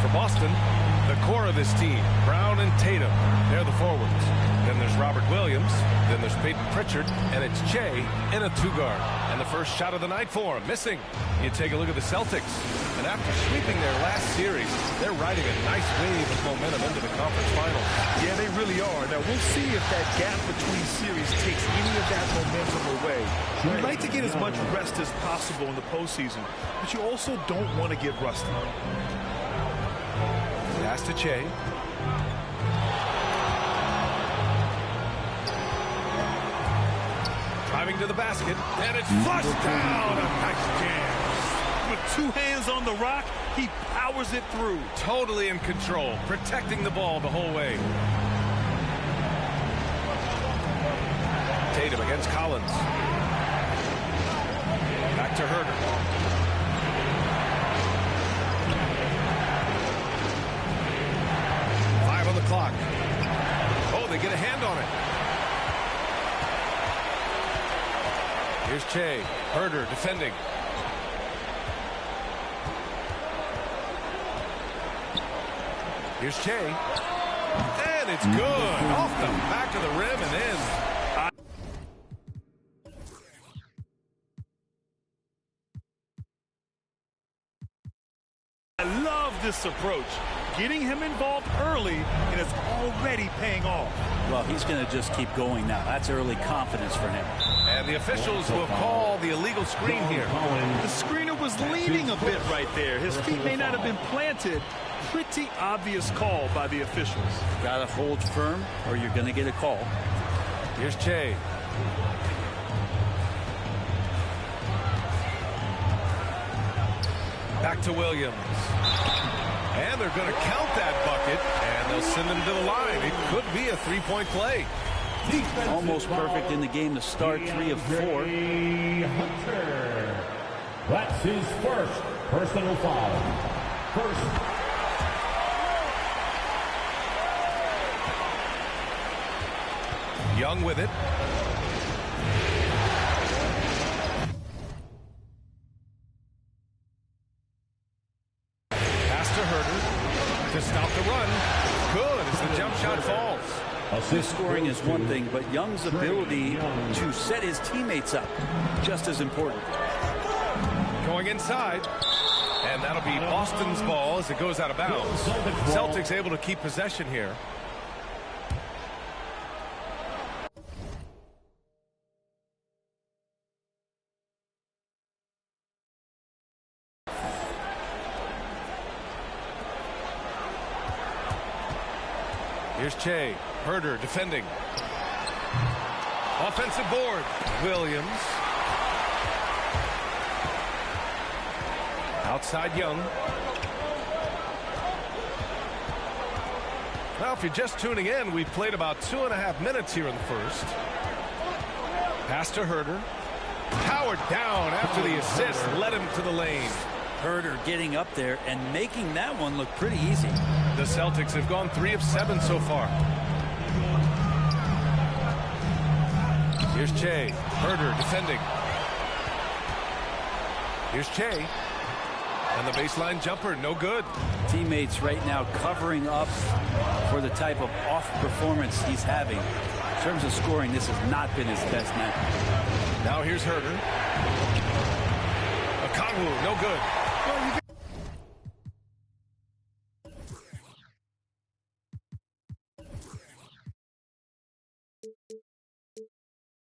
for Boston. The core of this team, Brown and Tatum, they're the forwards. Then there's Robert Williams, then there's Peyton Pritchard, and it's Che in a two-guard. And the first shot of the night for him, missing. You take a look at the Celtics, and after sweeping their last series, they're riding a nice wave of momentum into the conference finals. Yeah, they really are. Now, we'll see if that gap between series takes any of that momentum away. You like to get as much rest as possible in the postseason, but you also don't want to get rusty. Pass to Che. Driving to the basket, and it's flushed down. A nice jam. With two hands on the rock, he powers it through. Totally in control, protecting the ball the whole way. Tatum against Collins. Back to Herter. On the clock. Oh, they get a hand on it. Here's Che. Herter defending. Here's Che. And it's good. Off the back of the rim and in. I love this approach. Getting him involved early, and it's already paying off. Well, he's going to just keep going now. That's early confidence for him. And the officials will call the illegal screen here. The screener was leaning a bit right there. His feet may not have been planted. Pretty obvious call by the officials. Got to hold firm, or you're going to get a call. Here's Che. Back to Williams. And they're going to count that bucket, and they'll send him to the line. It could be a three-point play. Almost perfect in the game to start, 3 of 4. That's his first personal foul. First. Young with it. To stop the run. Good as the jump shot falls. His scoring is one thing, but Young's ability to set his teammates up, just as important. Going inside. And that'll be Boston's ball as it goes out of bounds. Celtics able to keep possession here. Here's Che. Herter defending. Offensive board. Williams. Outside Young. Now, if you're just tuning in, we've played about 2.5 minutes here in the first. Pass to Herter. Powered down after the assist. Led him to the lane. Herter getting up there and making that one look pretty easy. The Celtics have gone 3 of 7 so far. Here's Che. Herter defending. Here's Che. And the baseline jumper, no good. Teammates right now covering up for the type of off performance he's having. In terms of scoring, this has not been his best night. Now here's Herter. Okongwu, no good.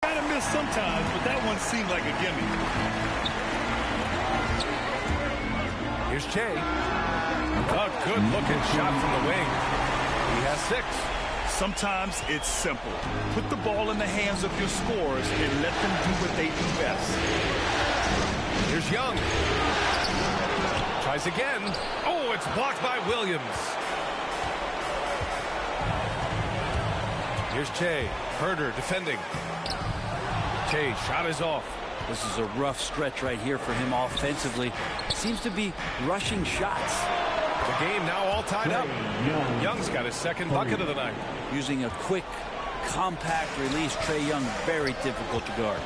Kind of miss sometimes, but that one seemed like a gimme. Here's Che. A good-looking shot from the wing. He has 6. Sometimes it's simple. Put the ball in the hands of your scorers and let them do what they do best. Here's Young. Tries again. Oh, it's blocked by Williams. Here's Che. Herter defending. Che, shot is off. This is a rough stretch right here for him offensively. Seems to be rushing shots. The game now all tied up. Young's got his second bucket of the night. Using a quick, compact release, Trae Young, very difficult to guard.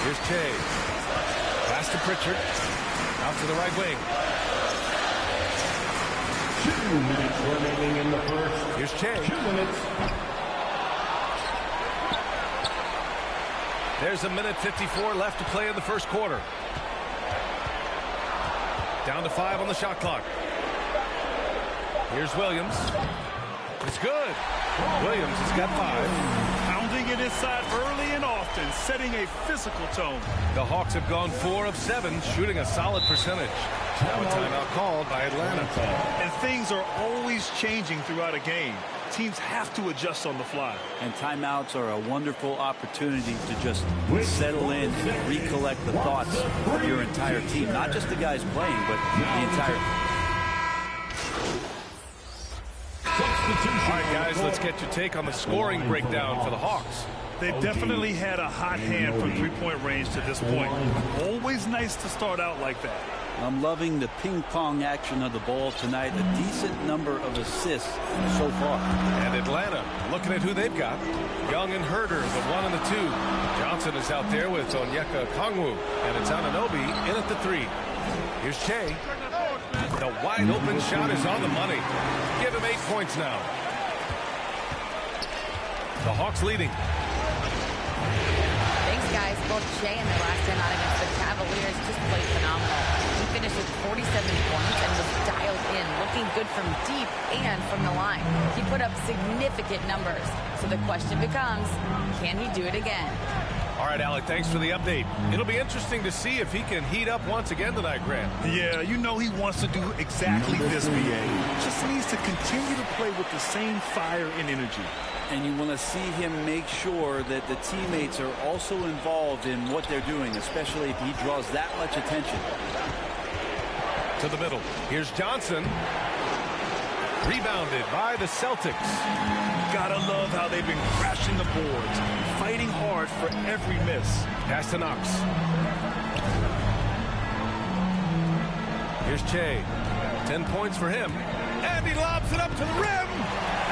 Here's Che. Pass to Pritchard. Out to the right wing. 2 minutes remaining in the first. Here's Che. 2 minutes. There's a minute 54 left to play in the first quarter. Down to 5 on the shot clock. Here's Williams. It's good. Williams has got 5. Pounding it inside early and often, setting a physical tone. The Hawks have gone 4 of 7, shooting a solid percentage. Now a timeout called by Atlanta. And things are always changing throughout a game. Teams have to adjust on the fly. And timeouts are a wonderful opportunity to just settle in and recollect the thoughts of your entire team. Not just the guys playing, but the entire team. All right, guys, let's get your take on the scoring breakdown for the Hawks. They've definitely had a hot hand from three-point range to this point. Always nice to start out like that. I'm loving the ping-pong action of the ball tonight. A decent number of assists so far. And Atlanta, looking at who they've got. Young and Herder, the 1 and the 2. Johnson is out there with Onyeka Okongwu. And it's Anunoby in at the 3. Here's Che. The wide-open shot is on the money. Give him 8 points now. The Hawks leading. Thanks, guys. Both Che and their last 10 out against the Cavaliers just played phenomenal. He finished with 47 points and was dialed in, looking good from deep and from the line. He put up significant numbers. So the question becomes, can he do it again? All right, Alec, thanks for the update. It'll be interesting to see if he can heat up once again tonight, Grant. Yeah, you know he wants to do exactly this, BA. Just needs to continue to play with the same fire and energy. And you want to see him make sure that the teammates are also involved in what they're doing, especially if he draws that much attention. To the middle. Here's Johnson. Rebounded by the Celtics. Gotta love how they've been crashing the boards, fighting hard for every miss. Pass to Knox. Here's Che. 10 points for him. And he lobs it up to the rim.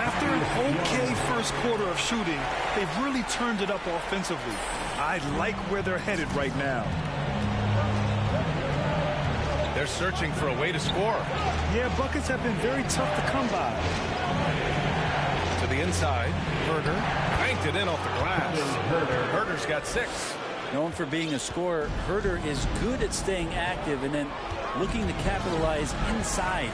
After an okay first quarter of shooting, they've really turned it up offensively. I like where they're headed right now. They're searching for a way to score. Yeah, buckets have been very tough to come by. To the inside, Herder banked it in off the glass. Herder's got 6. Known for being a scorer, Herder is good at staying active and then looking to capitalize inside.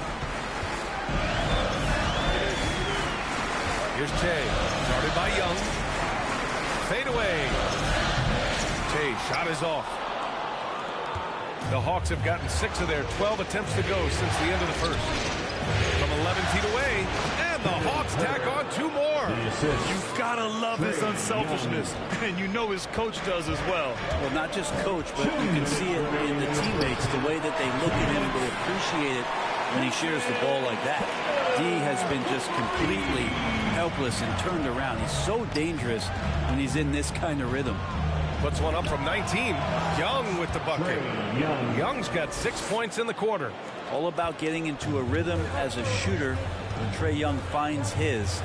Here's Che, guarded by Young. Fade away. Che, shot is off. The Hawks have gotten 6 of their 12 attempts to go since the end of the first. From 11 feet away, and the Hawks tack on 2 more. You've got to love his unselfishness, and you know his coach does as well. Well, not just coach, but you can see it in the teammates, the way that they look at him, they appreciate it when he shares the ball like that. D has been just completely helpless and turned around. He's so dangerous when he's in this kind of rhythm. Puts one up from 19. Young with the bucket. Young's got 6 points in the quarter. All about getting into a rhythm as a shooter. When Trae Young finds his,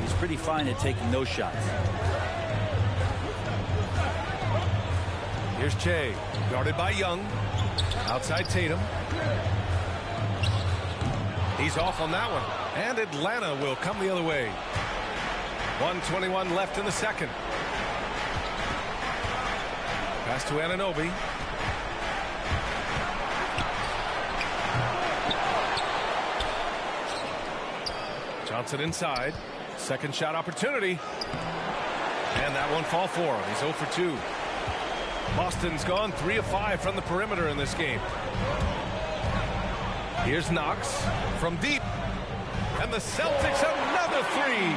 he's pretty fine at taking those shots. Here's Che, guarded by Young. Outside Tatum. He's off on that one. And Atlanta will come the other way. 1:21 left in the second. Pass to Anunoby. Johnson inside. Second shot opportunity. And that won't fall for him. He's 0 for 2. Boston's gone 3 of 5 from the perimeter in this game. Here's Knox from deep. And the Celtics another 3.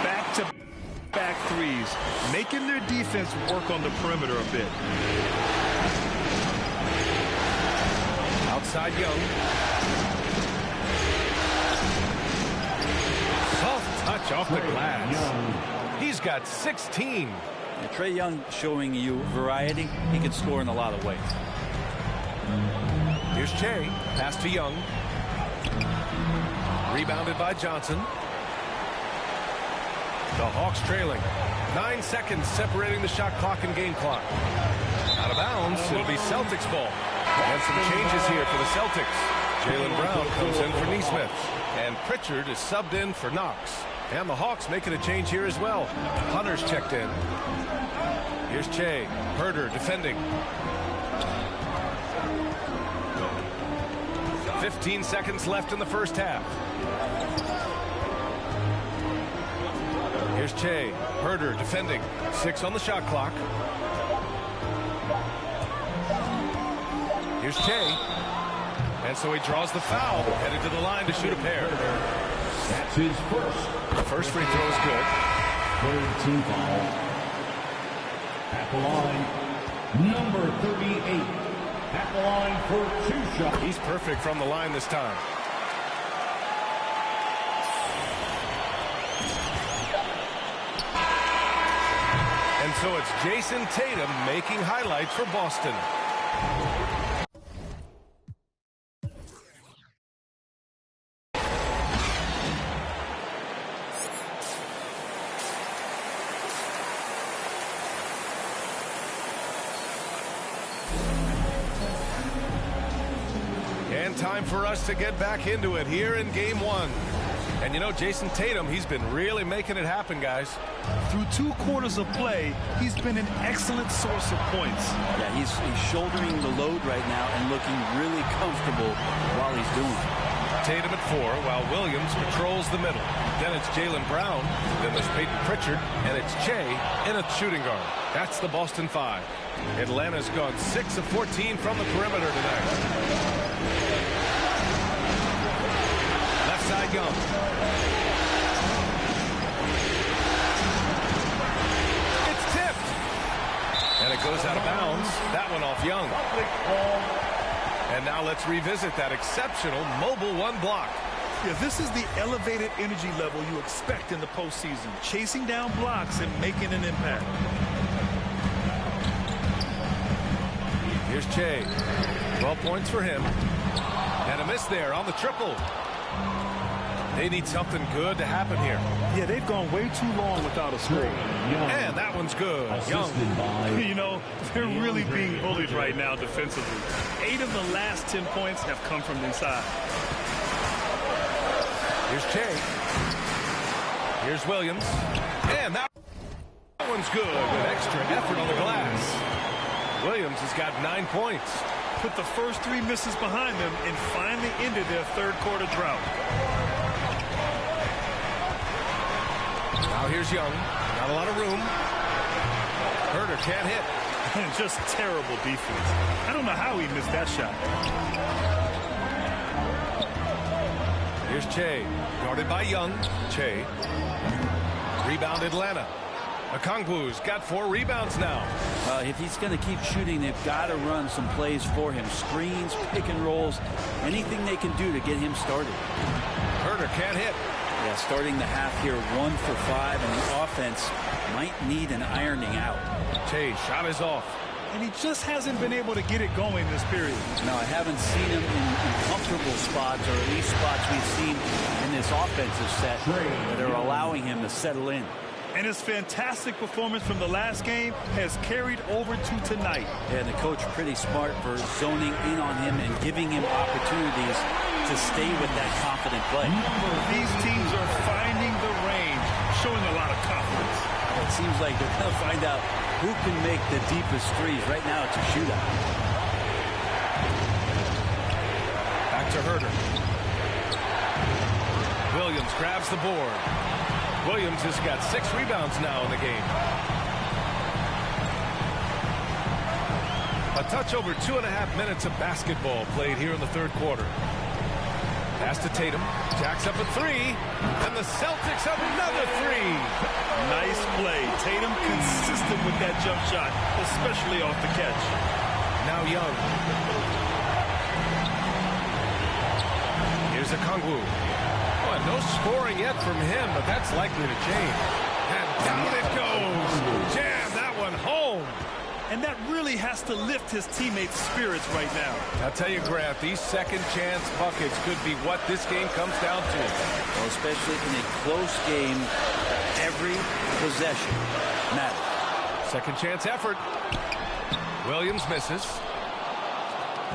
Back-to-back threes, making their defense work on the perimeter a bit. Outside Young. Soft touch off the glass. He's got 16. And Trae Young showing you variety. He can score in a lot of ways. Here's Che. Pass to Young. Rebounded by Johnson. The Hawks trailing. 9 seconds separating the shot clock and game clock. Out of bounds. It'll be Celtics ball. And some changes here for the Celtics. Jaylen Brown comes in for Neesmith. And Pritchard is subbed in for Knox. And the Hawks making a change here as well. Hunter's checked in. Here's Che. Herder defending. 15 seconds left in the first half. Here's Che. Herder defending. 6 on the shot clock. Here's Che. And so he draws the foul. Headed to the line to shoot a pair. That's his first. The first free throw is good. Third team foul. At the line, number 38. At the line for 2 shots. He's perfect from the line this time. And so it's Jason Tatum making highlights for Boston. And time for us to get back into it here in game 1. And you know, Jason Tatum, he's been really making it happen, guys. Through 2 quarters of play, he's been an excellent source of points. Yeah, he's shouldering the load right now and looking really comfortable while he's doing it. Tatum at 4, while Williams patrols the middle. Then it's Jaylen Brown, then there's Peyton Pritchard, and it's Che in a shooting guard. That's the Boston 5. Atlanta's gone 6 of 14 from the perimeter tonight. Left side Young. It's tipped. And it goes out of bounds. That one off Young. And now let's revisit that exceptional mobile 1 block. Yeah, this is the elevated energy level you expect in the postseason. Chasing down blocks and making an impact. Here's Che. 12 points for him. And a miss there on the triple. They need something good to happen here. Yeah, they've gone way too long without a score. And that one's good. Young. You know, they're really being bullied right now defensively. 8 of the last 10 points have come from inside. Here's Che. Here's Williams. And that one's good with extra effort on the glass. Williams has got 9 points. Put the first 3 misses behind them and finally ended their 3rd quarter drought. Now here's Young. Not a lot of room. Herder can't hit. Just terrible defense. I don't know how he missed that shot. Here's Che. Guarded by Young. Che. Rebound Atlanta. Okongwu's got 4 rebounds now. If he's going to keep shooting, they've got to run some plays for him. Screens, pick and rolls, anything they can do to get him started. Herder can't hit. Yeah, starting the half here 1 for 5, and the offense might need an ironing out. Che shot is off. And he just hasn't been able to get it going this period. No, I haven't seen him in comfortable spots, or at least spots we've seen in this offensive set that are allowing him to settle in. And his fantastic performance from the last game has carried over to tonight. Yeah, and the coach pretty smart for zoning in on him and giving him opportunities to stay with that confident play. These teams are finding the range, showing a lot of confidence. It seems like they're going to find out who can make the deepest threes. Right now, it's a shootout. Back to Herder. Williams grabs the board. Williams has got 6 rebounds now in the game. A touch over 2.5 minutes of basketball played here in the 3rd quarter. Pass to Tatum. Jacks up a 3. And the Celtics have another 3. Nice play. Tatum consistent with that jump shot, especially off the catch. Now Young. Here's Okongwu. No scoring yet from him, but that's likely to change. And down it goes. Jam that one home. And that really has to lift his teammates' spirits right now. I'll tell you, Grant, these second-chance buckets could be what this game comes down to. Well, especially in a close game, every possession matters. Second-chance effort. Williams misses.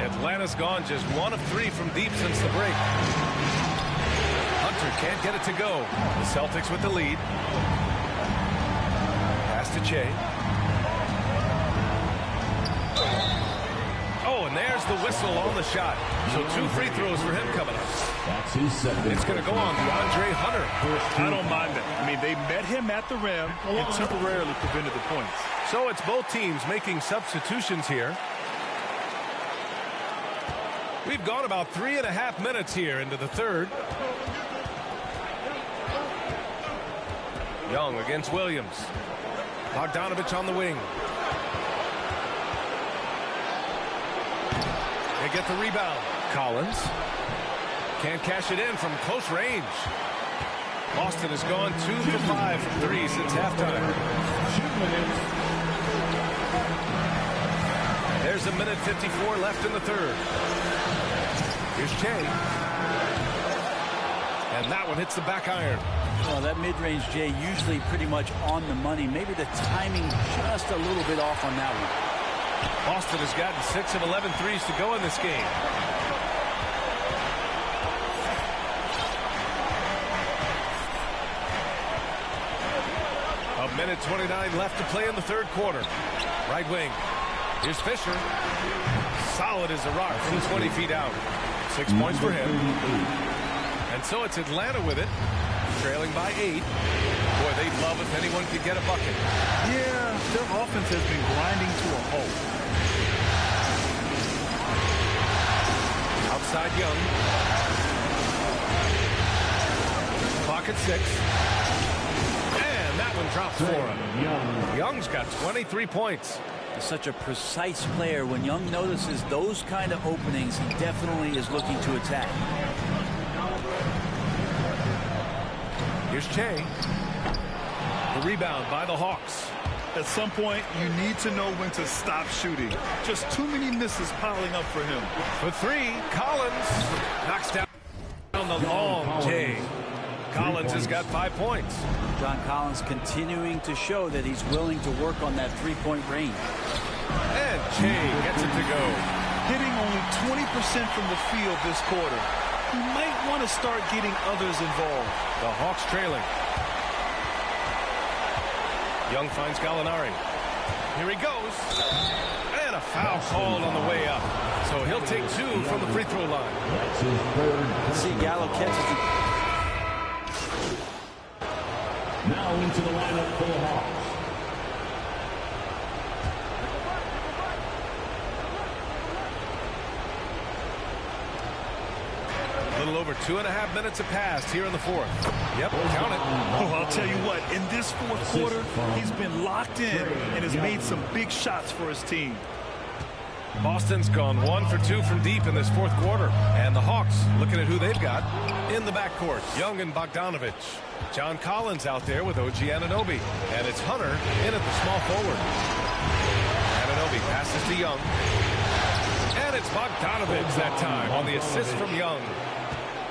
Atlanta's gone just 1 of 3 from deep since the break. Hunter can't get it to go. The Celtics with the lead. Pass to Che. Oh, and there's the whistle on the shot. So 2 free throws for him coming up. That's his second. It's going to go on DeAndre Hunter. I don't mind that. I mean, they met him at the rim and temporarily prevented the points. So it's both teams making substitutions here. We've gone about 3.5 minutes here into the third. Young against Williams. Bogdanovich on the wing. They get the rebound. Collins can't cash it in from close range. Boston has gone 2 for 5 from 3 since halftime. 2 minutes. There's 1:54 left in the third. Here's Che. And that one hits the back iron. Well, that mid-range Jay usually pretty much on the money. Maybe the timing just a little bit off on that one. Boston has gotten 6 of 11 threes to go in this game. A minute 29 left to play in the third quarter. Right wing. Here's Fisher. Solid as a rock from 20 feet out. 6 points for him. And so it's Atlanta with it. Trailing by 8. Boy, they'd love if anyone could get a bucket. Yeah, their offense has been grinding to a halt. Outside Young. Clock at 6. And that one drops for him. Young's got 23 points. He's such a precise player. When Young notices those kind of openings, he definitely is looking to attack. Here's Che. The rebound by the Hawks. At some point, you need to know when to stop shooting. Just too many misses piling up for him. For 3, Collins knocks down the long Che. Collins has got 5 points. John Collins continuing to show that he's willing to work on that three-point range. And Che gets it to go. Hitting only 20% from the field this quarter. You might want to start getting others involved. The Hawks trailing. Young finds Gallinari. Here he goes. And a foul called on the way up. So he'll take 2 from the free throw line. That's his third. Let's see, Gallo catches it. Now into the lineup for the Hawks. A little over 2.5 minutes have passed here in the fourth. Yep, count it. Oh, I'll tell you what, in this fourth quarter, he's been locked in and has made some big shots for his team. Boston's gone 1 for 2 from deep in this fourth quarter. And the Hawks looking at who they've got in the backcourt. Young and Bogdanovich. John Collins out there with OG Anunoby. And it's Hunter in at the small forward. Anunoby passes to Young. And it's Bogdanovich that time on the assist from Young.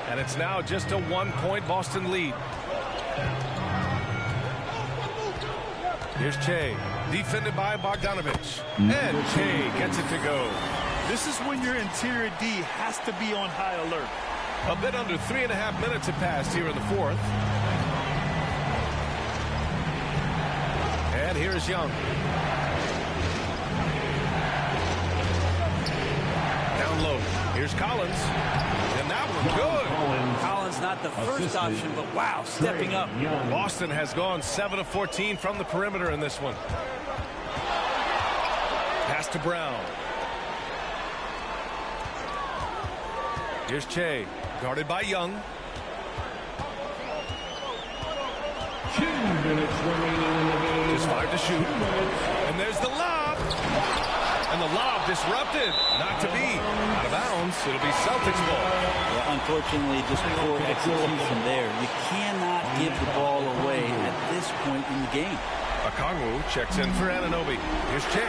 And it's now just a 1-point Boston lead. Here's Che. Defended by Bogdanovich. And Che gets it to go. This is when your interior D has to be on high alert. A bit under 3.5 minutes have passed here in the fourth. And here's Young. Down low. Here's Collins. And that one good. Collins not the first option, but wow, stepping up. Boston has gone 7 of 14 from the perimeter in this one. Pass to Brown. Here's Che. Guarded by Young. 2 minutes remaining in the game. Just 5 to shoot. And there's the lob. And the lob disrupted. Not to be. Out of bounds. It'll be Celtics ball. Well, unfortunately, just poor execution there. You cannot give the ball away at this point in the game. Okongwu checks in for Anunoby. Here's Che.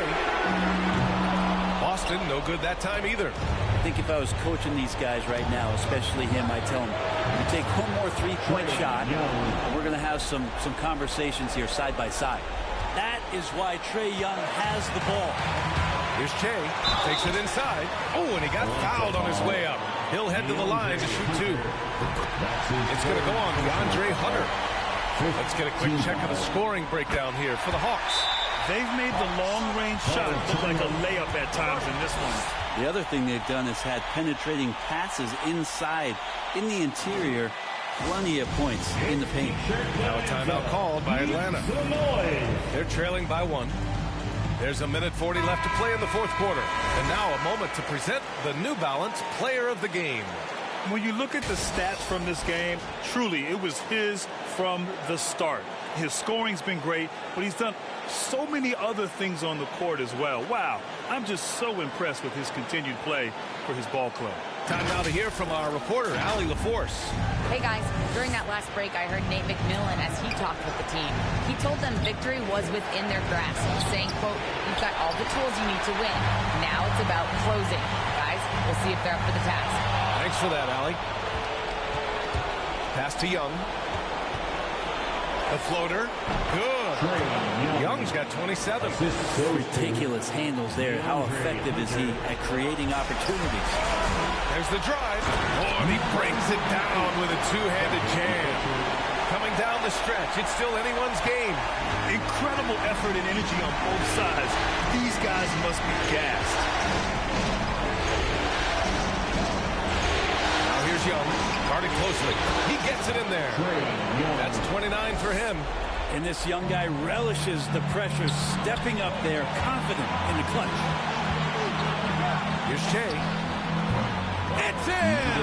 Boston, no good that time either. I think if I was coaching these guys right now, especially him, I'd tell him, you take one more three-point shot, and we're going to have some conversations here side by side. That is why Trae Young has the ball. Here's Che. Takes it inside. Oh, and he got fouled on his way up. He'll head to the line to shoot two. It's going to go on DeAndre Hunter. Let's get a quick check of the scoring breakdown here for the Hawks. They've made the long-range shot look like a layup at times in this one. The other thing they've done is had penetrating passes inside, in the interior. Plenty of points in the paint. Now a timeout called by Atlanta. They're trailing by 1. There's 1:40 left to play in the fourth quarter. And now a moment to present the New Balance Player of the Game. When you look at the stats from this game, truly, it was his from the start. His scoring's been great, but he's done so many other things on the court as well. Wow, I'm just so impressed with his continued play for his ball club. Time now to hear from our reporter, Allie LaForce. Hey guys, during that last break, I heard Nate McMillan as he talked with the team. He told them victory was within their grasp, saying, quote, "You've got all the tools you need to win. Now it's about closing." Guys, we'll see if they're up for the task. Thanks for that, Allie. Pass to Young. The floater. Good. Young's got 27. Ridiculous handles there. How effective is he at creating opportunities? There's the drive. Oh, and he brings it down with a two-handed jam. Coming down the stretch, it's still anyone's game. Incredible effort and energy on both sides. These guys must be gassed. Now here's Young, guarded closely. He gets it in there. That's 29 for him. And this young guy relishes the pressure, stepping up there, confident in the clutch. Here's Che. It's in!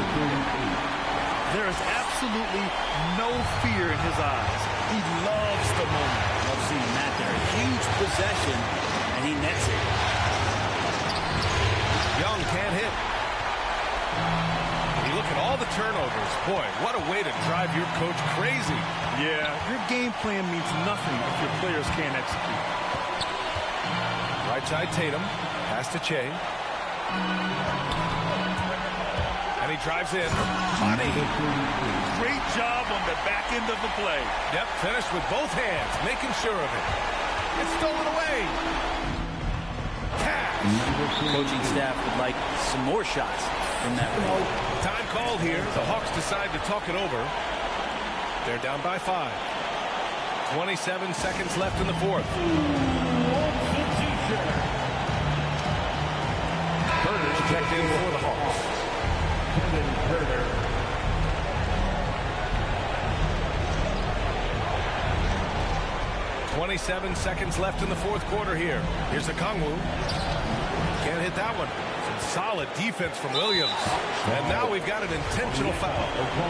There is absolutely no fear in his eyes. He loves the moment. Love seeing that there. A huge possession, and he nets it. Young can't hit. You look at all the turnovers. Boy, what a way to drive your coach crazy. Yeah, your game plan means nothing if your players can't execute. Right side Tatum. Pass to Che. And he drives in. Money. Great job on the back end of the play. Yep, finished with both hands, making sure of it. It's stolen away. Cash. Coaching staff would like some more shots from that range. Time called here. The Hawks decide to talk it over. They're down by 5. 27 seconds left in the fourth. Herder's checked in for the Hawks. Kevin Herder. 27 seconds left in the fourth quarter here. Here's the Kongwu. Can't hit that one. Some solid defense from Williams. And now we've got an intentional foul.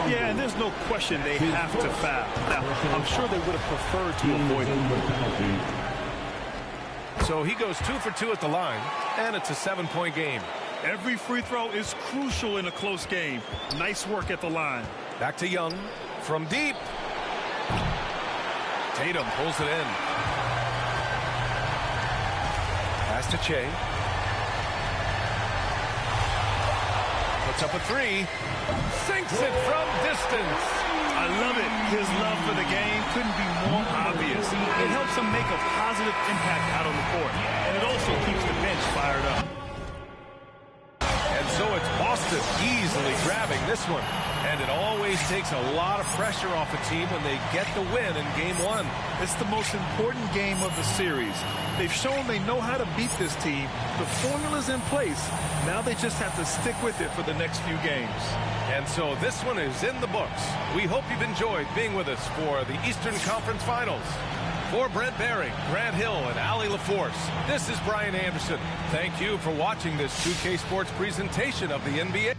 Yeah, and there's no question they have to foul. Now, I'm sure they would have preferred to avoid it. So he goes 2 for 2 at the line, and it's a 7-point game. Every free throw is crucial in a close game. Nice work at the line. Back to Young from deep. Tatum pulls it in. Pass to Che. Puts up a 3. Sinks it from distance. I love it. His love for the game couldn't be more obvious. It helps him make a positive impact out on the court. And it also keeps the bench fired up. And so it's Boston easily grabbing this one. And it always takes a lot of pressure off a team when they get the win in Game 1. It's the most important game of the series. They've shown they know how to beat this team. The formula's in place. Now they just have to stick with it for the next few games. And so this one is in the books. We hope you've enjoyed being with us for the Eastern Conference Finals. For Brent Barry, Grant Hill, and Allie LaForce, this is Brian Anderson. Thank you for watching this 2K Sports presentation of the NBA.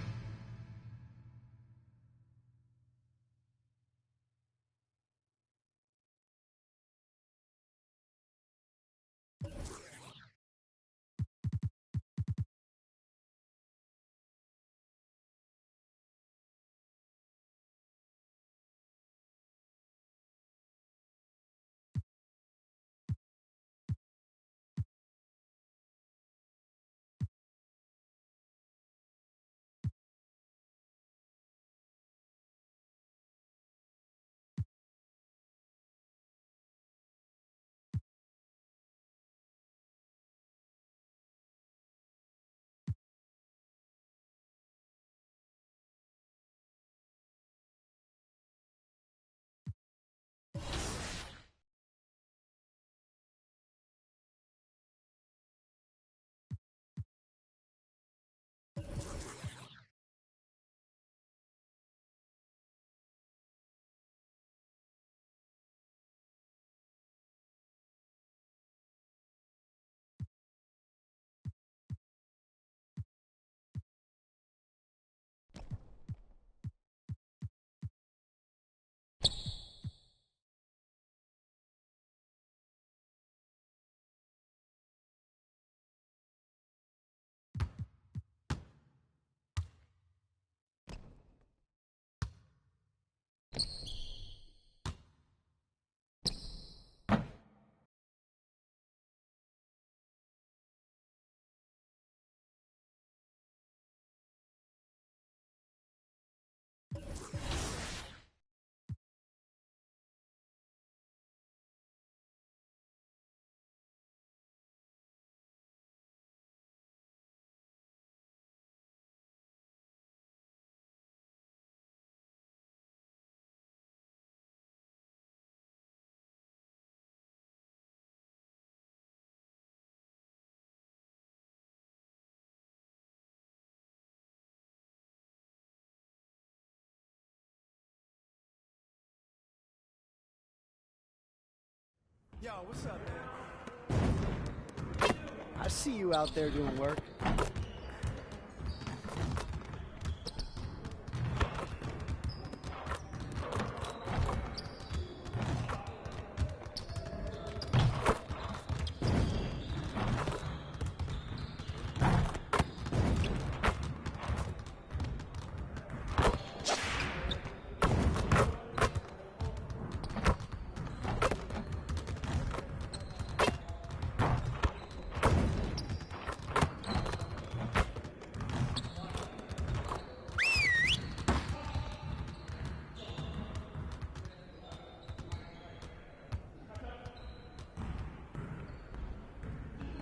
Yo, what's up, man? I see you out there doing work.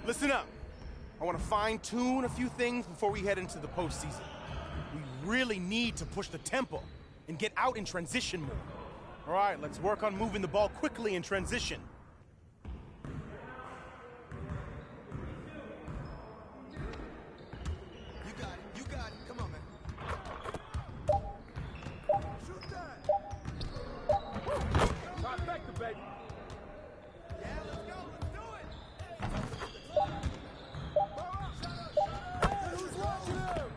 Listen up. I want to fine-tune a few things before we head into the postseason. We really need to push the tempo and get out in transition more. All right, let's work on moving the ball quickly in transition. You got it. You got it. Come on, man. Shoot that. Trifecta, baby. Yeah, let's go. Let's do it. Who's watching him?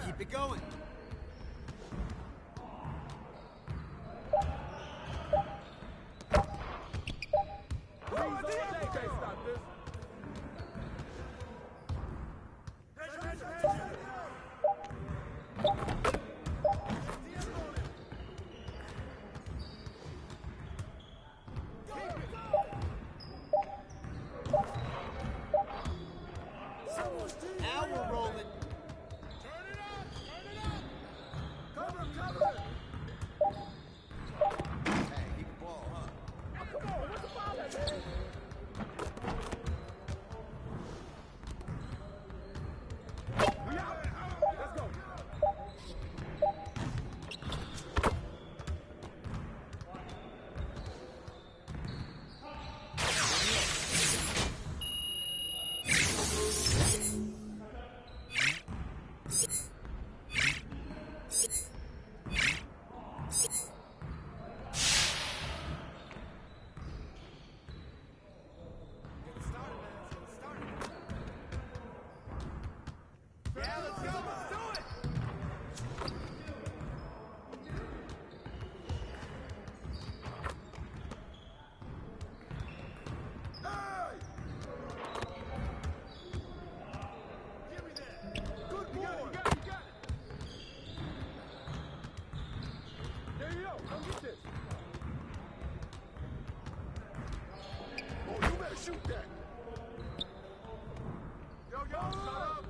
Keep it going. Now we're rolling. Hey, keep the ball, huh? Let's go. Yeah, let's go. Let's do it. Hey! Give me that. Good boy. You got it. There you go. Come get this. Oh, you better shoot that. Yo, shut up.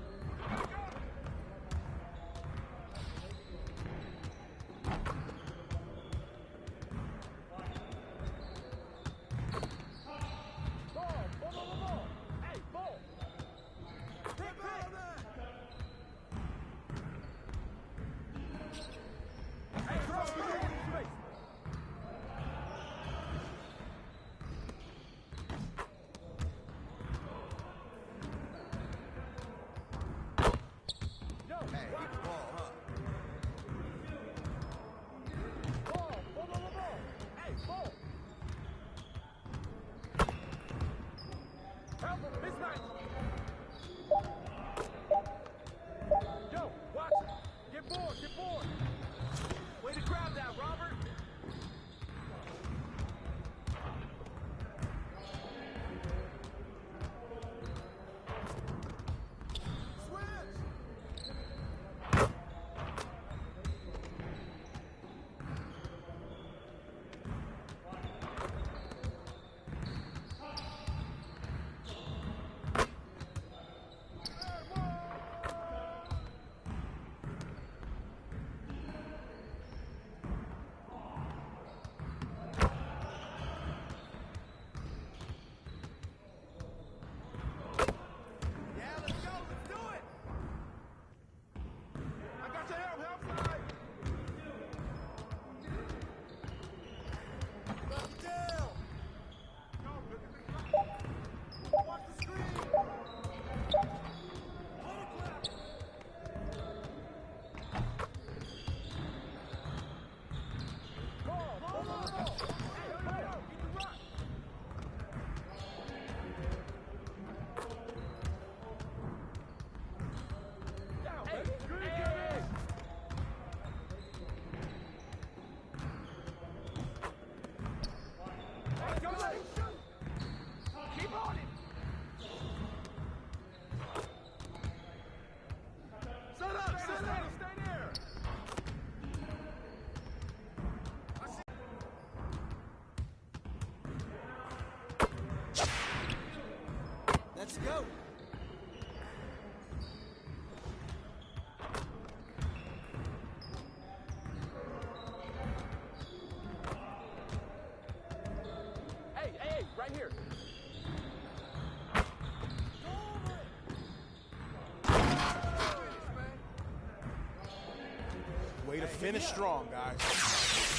Way to finish strong, guys.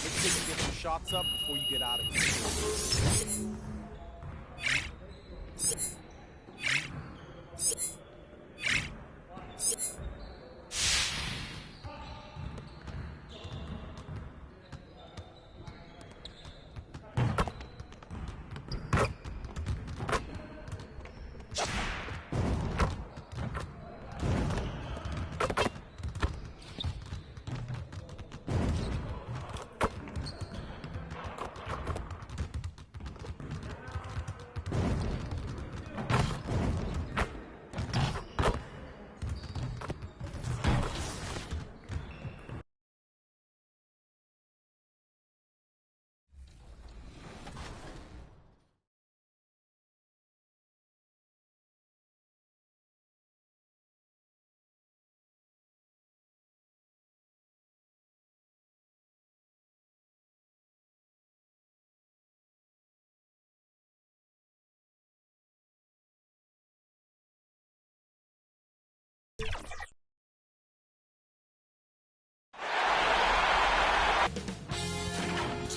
Make sure you get some shots up before you get out of here.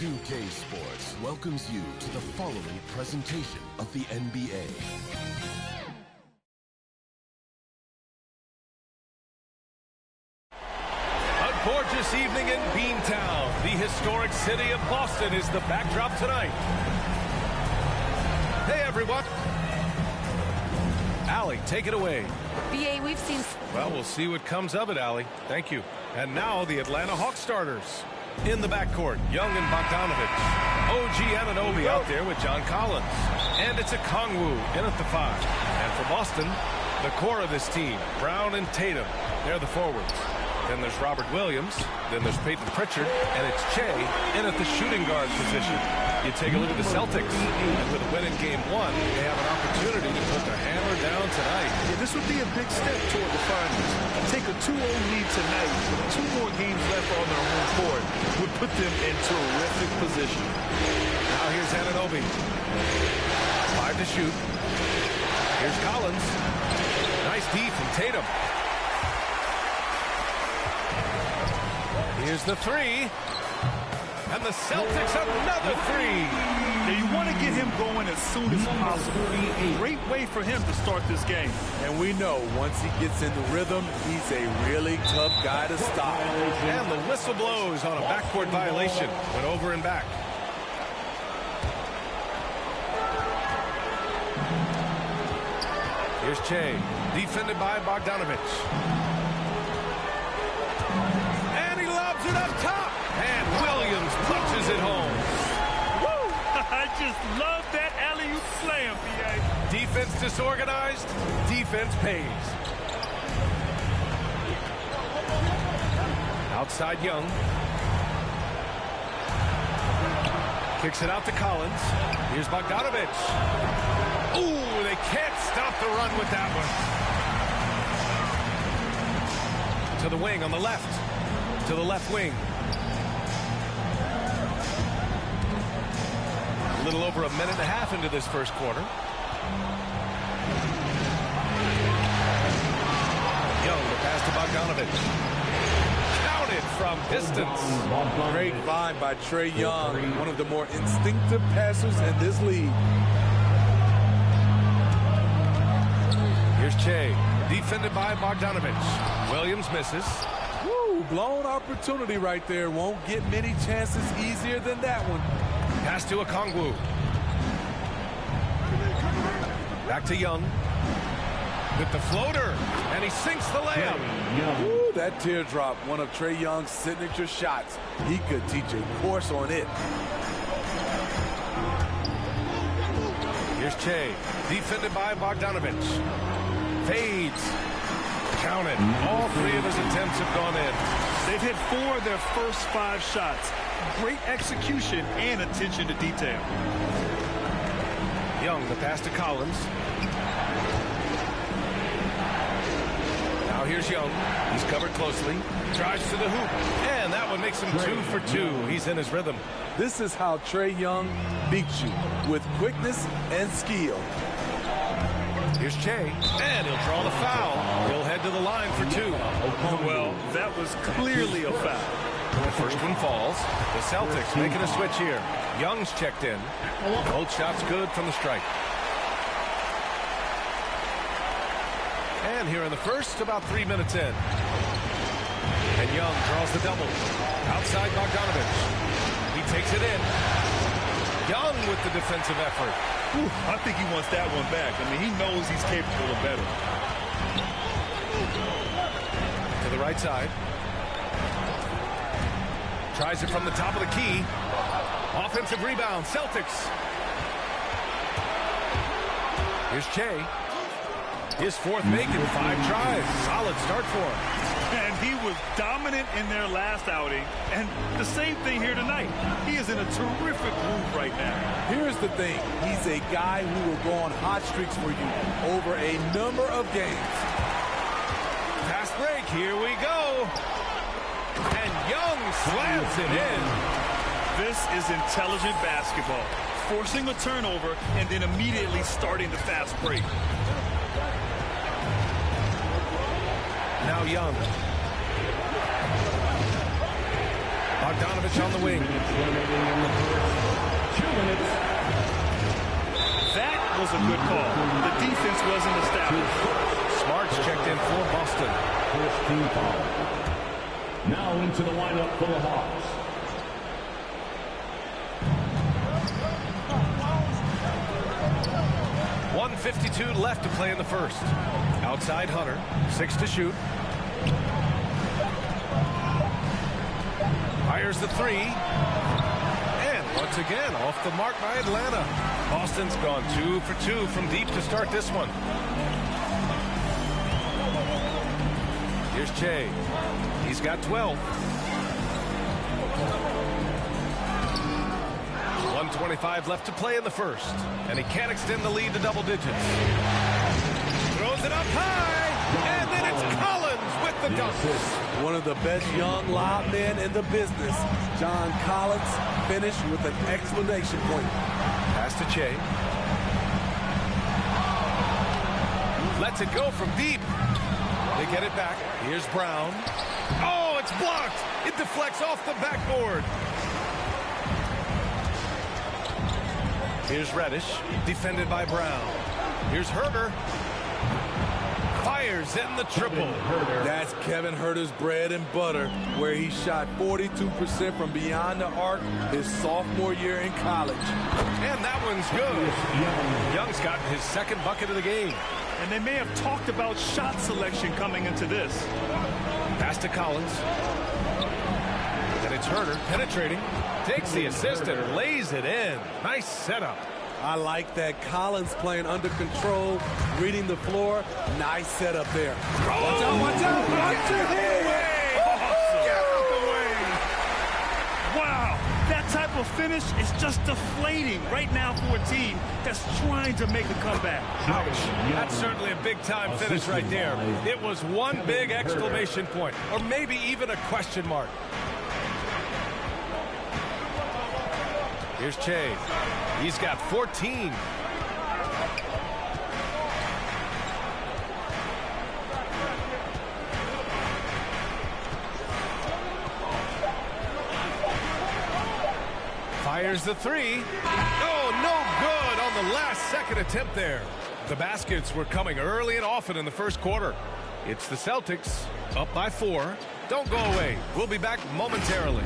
UK Sports welcomes you to the following presentation of the NBA. A gorgeous evening in Beantown. The historic city of Boston is the backdrop tonight. Hey, everyone. Allie, take it away. BA, we've seen... Well, we'll see what comes of it, Allie. Thank you. And now the Atlanta Hawks starters. In the backcourt, Young and Bogdanovich. OG Anunoby out there with John Collins. And it's a Kongwu in at the 5. And for Boston, the core of this team, Brown and Tatum. They're the forwards. Then there's Robert Williams. Then there's Peyton Pritchard. And it's Che in at the shooting guard position. You take a look at the Celtics. And with a win in Game 1, they have an opportunity to put the hammer down tonight. Yeah, this would be a big step toward the finals. Take a 2-0 lead tonight with 2 more games left on their home court would put them in terrific position. Now here's Anunoby. 5 to shoot. Here's Collins. Nice D from Tatum. Here's the 3. And the Celtics another 3. Now you want to get him going as soon as possible. Great way for him to start this game. And we know once he gets in the rhythm, he's a really tough guy to stop. And the whistle blows on a backcourt violation. Went over and back. Here's Che, defended by Bogdanovich. And he lobs it up top. And Williams punches it home. Woo! I just love that alley-oop slam, B.A. Defense disorganized, defense pays. Outside Young. Kicks it out to Collins. Here's Bogdanovich. Ooh, they can't stop the run with that one. To the wing on the left. To the left wing. A little over a minute and a half into this first quarter. Young, the pass to Bogdanovich. Counted from distance. Great find by Trae Young, one of the more instinctive passers in this league. Here's Che, defended by Bogdanovich. Williams misses. Woo, blown opportunity right there. Won't get many chances easier than that one. Pass to Okongwu. Back to Young. With the floater. And he sinks the layup. Woo, that teardrop, one of Trae Young's signature shots. He could teach a course on it. Here's Che, defended by Bogdanovich. Fades. Counted. All 3 of his attempts have gone in. They've hit 4 of their first 5 shots. Great execution and attention to detail. Young, the pass to Collins. Now here's Young. He's covered closely. Drives to the hoop. And that one makes him 2 for 2. He's in his rhythm. This is how Trae Young beats you, with quickness and skill. Here's Che, and he'll draw the foul. He'll head to the line for 2. Well, that was clearly a foul. The first one falls. The Celtics making a switch here. Young's checked in. Both shots good from the stripe. And here in the first, about 3 minutes in. And Young draws the double. Outside Bogdanovich. He takes it in. Young with the defensive effort. Whew, I think he wants that one back. I mean, he knows he's capable of better. To the right side. Tries it from the top of the key. Offensive rebound, Celtics. Here's Che. His fourth make in 5 tries. Solid start for him. And he was dominant in their last outing. And the same thing here tonight. He is in a terrific groove right now. Here's the thing. He's a guy who will go on hot streaks for you over a number of games. Fast break. Here we go. And Young slams it in. This is intelligent basketball. Forcing a turnover and then immediately starting the fast break. Now Young. Bogdanovich on the wing. That was a good call. The defense wasn't established. Smart's checked in for Boston. First team foul. Now into the lineup for the Hawks. .152 left to play in the first. Outside Hunter, 6 to shoot. Fires the 3. And once again, off the mark by Atlanta. Boston's gone 2 for 2 from deep to start this one. Here's Che. He's got 12. 1:25 left to play in the first. And he can't extend the lead to double digits. Throws it up high. And then it's Collins with the dunk. One of the best young lob men in the business. John Collins finished with an exclamation point. Pass to Che. Lets it go from deep. They get it back. Here's Brown. Oh, it's blocked. It deflects off the backboard. Here's Reddish, defended by Brown. Here's Herter. Fires in the triple. That's Kevin Herter's bread and butter, where he shot 42% from beyond the arc his sophomore year in college. And that one's good. Young's gotten his second bucket of the game. And they may have talked about shot selection coming into this. Pass to Collins. And it's Herter penetrating. Takes the assist and lays it in. Nice setup. I like that. Collins playing under control, reading the floor. Nice setup there. Oh, watch out, watch out, watch your head. Get out the way. Wow, that type of finish is just deflating right now for a team that's trying to make a comeback. Ouch. That's certainly a big-time finish right there. It was one big exclamation point, or maybe even a question mark. Here's Che. He's got 14. Fires the 3. Oh, no good on the last-second attempt there. The baskets were coming early and often in the first quarter. It's the Celtics, up by 4. Don't go away. We'll be back momentarily.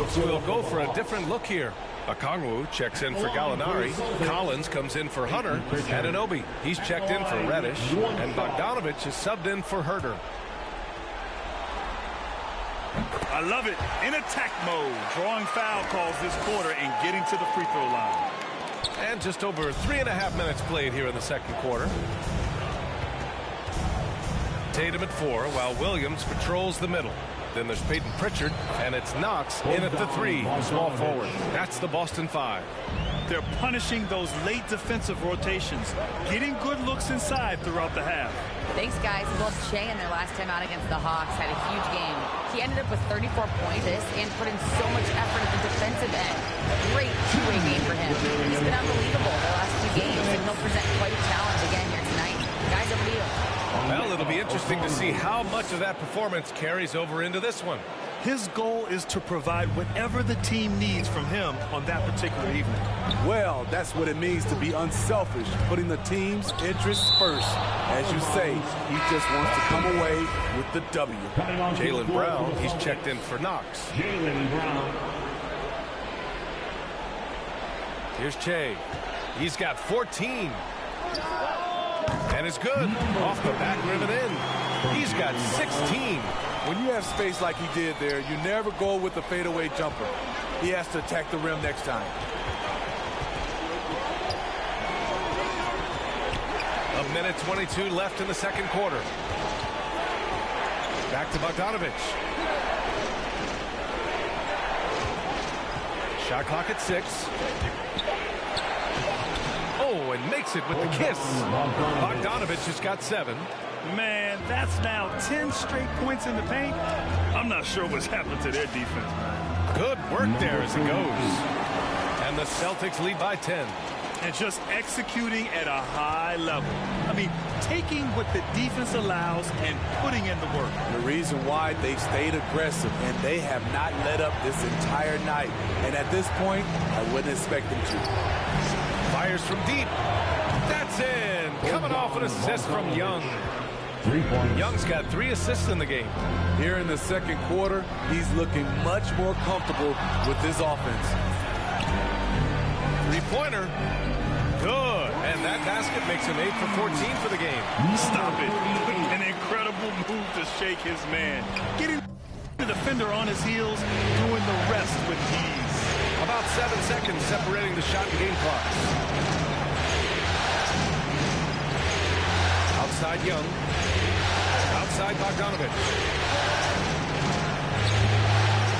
So we'll go for a different look here. Okongwu checks in for Gallinari. Collins comes in for Hunter. Anunoby, he's checked in for Reddish. And Bogdanovich is subbed in for Herter. I love it. In attack mode. Drawing foul calls this quarter and getting to the free throw line. And just over 3.5 minutes played here in the second quarter. Tatum at 4 while Williams patrols the middle. Then there's Peyton Pritchard, and it's Knox in at the 3, small forward. That's the Boston 5. They're punishing those late defensive rotations, getting good looks inside throughout the half. Thanks, guys. Well, Shea in their last time out against the Hawks had a huge game. He ended up with 34 points and put in so much effort at the defensive end. Great two-way game for him. He's been unbelievable the last 2 games, and he'll present quite a challenge again here tonight. Guys, over to you. Well, it'll be interesting to see how much of that performance carries over into this one. His goal is to provide whatever the team needs from him on that particular evening. Well, that's what it means to be unselfish, putting the team's interests first. As you say, he just wants to come away with the W. Jaylen Brown, he's checked in for Knox. Jaylen Brown. Here's Che. He's got 14. And it's good. Off the back rim and in. He's got 16. When you have space like he did there, you never go with the fadeaway jumper. He has to attack the rim next time. A minute 22 left in the second quarter. Back to Bogdanovich. Shot clock at 6. Oh, and makes it with the kiss. Bogdanovich has got 7. Man, that's now 10 straight points in the paint. I'm not sure what's happened to their defense. Good work there as it goes. And the Celtics lead by 10. And just executing at a high level. I mean, taking what the defense allows and putting in the work. The reason why they've stayed aggressive and they have not let up this entire night. And at this point, I wouldn't expect them to. Fires from deep. That's in. Coming off an assist from Young. 3 points. Young's got 3 assists in the game. Here in the second quarter, he's looking much more comfortable with his offense. 3-pointer. Good. And that basket makes him 8 for 14 for the game. Stop it. An incredible move to shake his man. Getting the defender on his heels, doing the rest with ease. About 7 seconds separating the shot and game clocks. Outside Young. Outside Bogdanovich.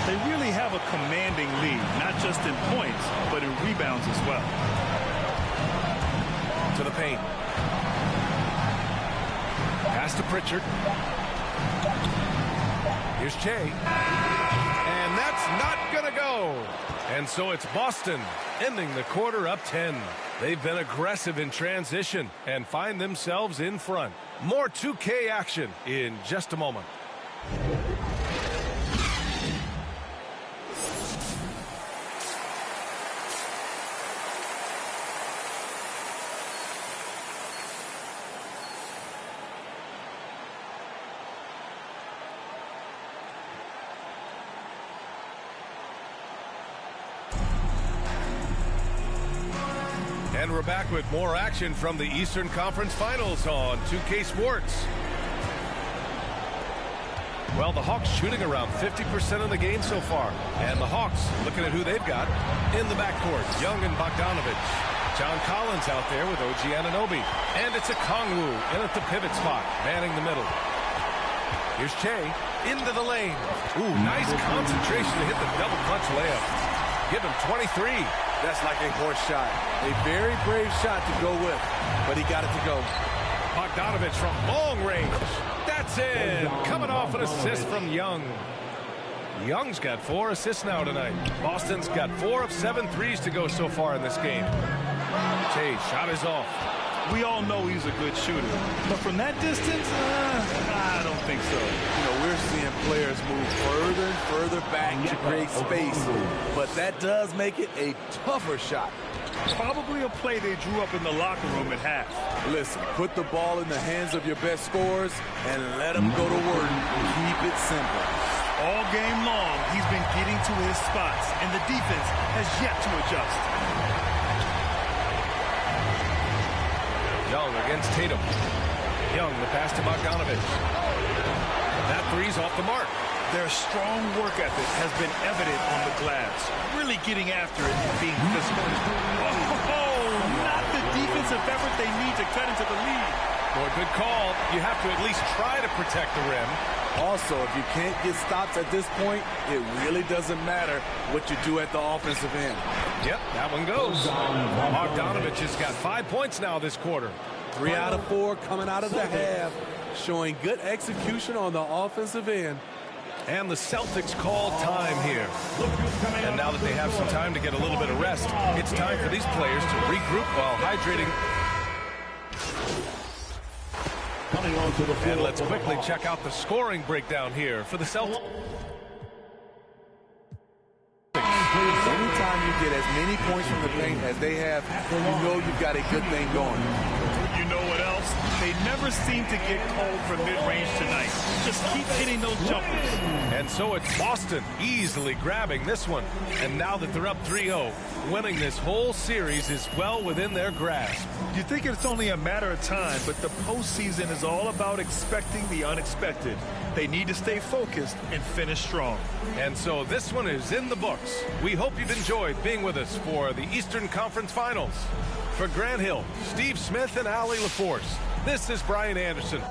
They really have a commanding lead, not just in points, but in rebounds as well. To the paint. Pass to Pritchard. Here's Che. And that's not going to go. And so it's Boston ending the quarter up 10. They've been aggressive in transition and find themselves in front. More 2K action in just a moment. And we're back with more action from the Eastern Conference Finals on 2K Sports. Well, the Hawks shooting around 50% of the game so far. And the Hawks looking at who they've got in the backcourt. Young and Bogdanovich. John Collins out there with OG Anunoby. And it's Okongwu in at the pivot spot, manning the middle. Here's Che into the lane. Ooh, nice concentration to hit the double clutch layup. Give him 23. That's like a horse shot. A very brave shot to go with, but he got it to go. Bogdanovich from long range. That's in. Coming off an assist from Young. Young's got 4 assists now tonight. Boston's got 4 of 7 threes to go so far in this game. Che, shot is off. We all know he's a good shooter, but from that distance, I don't think so. You know, we're seeing players move further and further back to create space, but that does make it a tougher shot. Probably a play they drew up in the locker room at half. Listen, put the ball in the hands of your best scorers and let them go to work. Keep it simple. All game long, he's been getting to his spots, and the defense has yet to adjust. Young against Tatum. Young, the pass to Bogdanovich. That three's off the mark. Their strong work ethic has been evident on the glass, really getting after it and being physical. Oh, not the defensive effort they need to cut into the lead. Boy, good call. You have to at least try to protect the rim. Also, if you can't get stops at this point, it really doesn't matter what you do at the offensive end. Yep, that one goes. Bogdanovich has got 5 points now this quarter. 3 out of 4 coming out of the half, showing good execution on the offensive end. And the Celtics call time here. And now that they have some time to get a little bit of rest, it's time for these players to regroup while hydrating. And let's quickly check out the scoring breakdown here for the Celtics. Anytime you get as many points from the paint as they have, you know you've got a good thing going. You know what else? They never seem to get cold from mid-range tonight. Just keep hitting those jumpers. And so it's Boston easily grabbing this one. And now that they're up 3-0, winning this whole series is well within their grasp. You think it's only a matter of time, but the postseason is all about expecting the unexpected. They need to stay focused and finish strong. And so this one is in the books. We hope you've enjoyed being with us for the Eastern Conference Finals. For Grant Hill, Steve Smith, and Allie LaForce, this is Brian Anderson.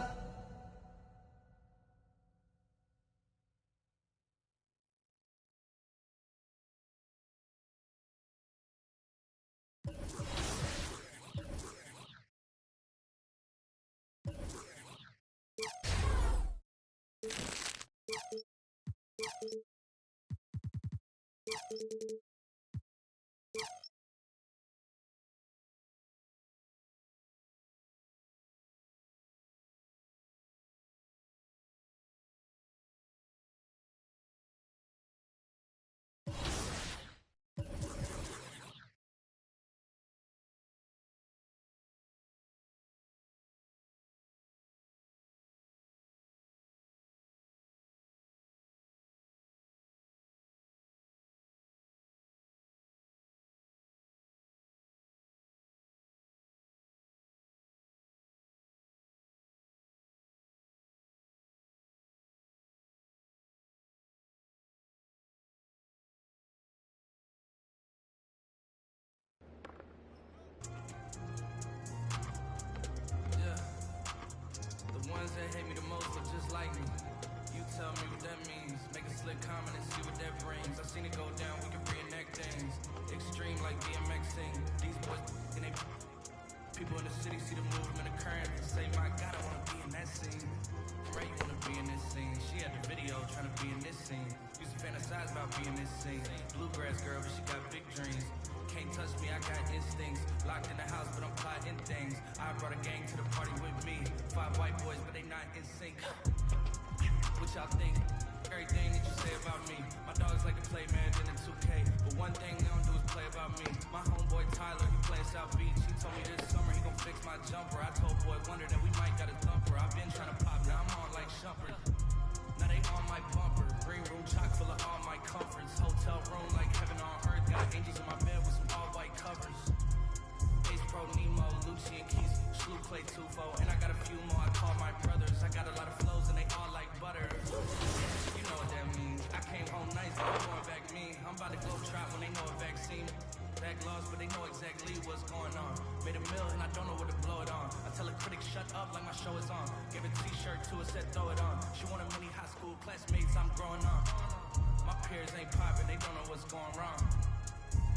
That hate me the most look just like me. You tell me what that means. Make a slick comment and see what that brings. I seen it go down, we can reenact things. Extreme like BMXing. These boys and they people in the city see the movement, the current, and say, my God, I wanna be in that scene. Right, you wanna be in this scene. She had the video trying to be in this scene. Used to fantasize about being this scene. Bluegrass girl, but she got big dreams. Can't touch me, I got instincts. Locked in the house, but I'm plotting things. I brought a gang to the party with me. 5 white boys, but they not in sync. What y'all think? Everything that you say about me. My dogs like to play Madden and 2K. But one thing they don't do is play about me. My homeboy Tyler, he playing South Beach. He told me this summer he gon' fix my jumper. I told Boy Wonder that we might got a thumper. I've been trying to pop, now I'm on like Shumpert. Now they on my bumper. Green room chock full of all my comforts. Hotel room like heaven on earth. Got angels in my bed with some all white covers. Ace Pro, Nemo, Lucci and Keys, Shlu, Clay, Tufo. And I got a few more I call my brothers. I got a lot of flows and they all like butter. You know what that means. I came home nice, but I'm going back mean. I'm about to go try when they know a vaccine. Back lost, but they know exactly what's going on. Made a meal and I don't know what to blow it on. I tell a critic shut up like my show is on. Give a t-shirt to her, said throw it on. She wanted many high school classmates, I'm growing on. My peers ain't popping, they don't know what's going wrong.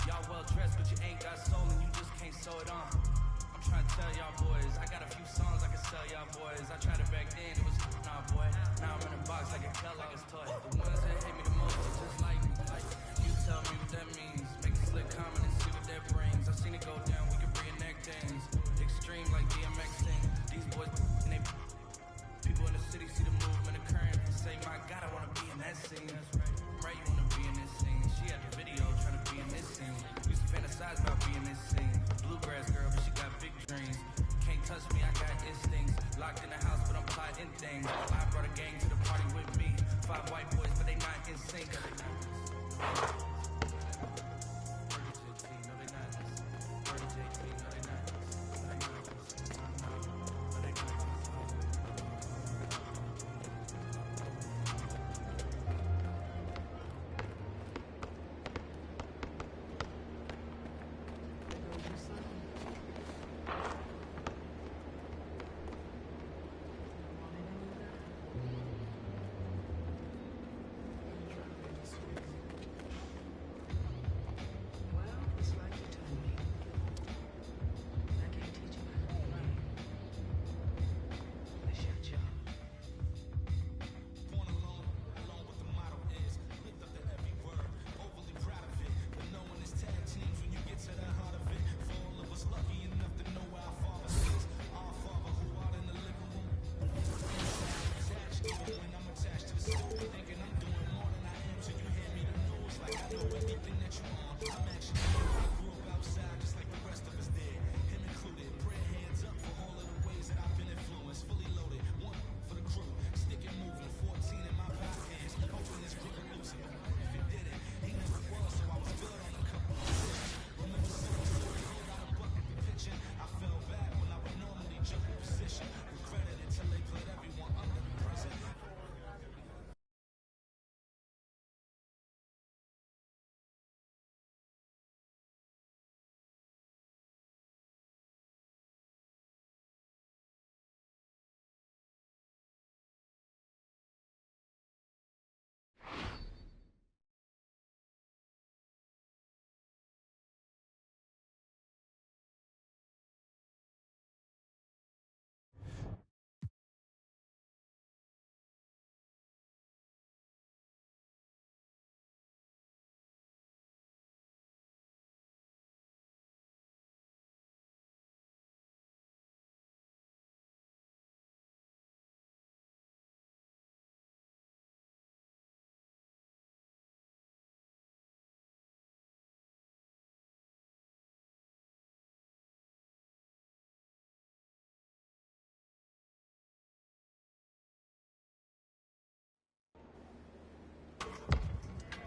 Y'all well dressed, but you ain't got soul and you just can't sew it on. I'm trying to tell y'all boys, I got a few songs I can sell y'all boys. I tried it back then, it was nah boy. Now I'm in a box like a Kellogg's toy. The ones that hate me the most are just like me. You tell me what that means. Make a slick comment and see what that brings. I seen it go down, we can reenact things. Extreme like BMXing. These boys and they people in the city see the movement, the current, and say, my God, I wanna be in that scene. Right, you wanna be in this scene. She had the video trying to be in this scene. Used to fantasize about being this scene. Bluegrass girl, but she got big dreams. Can't touch me, I got instincts. Locked in the house, but I'm plotting things. I brought a gang to the party with me. 5 white boys, but they not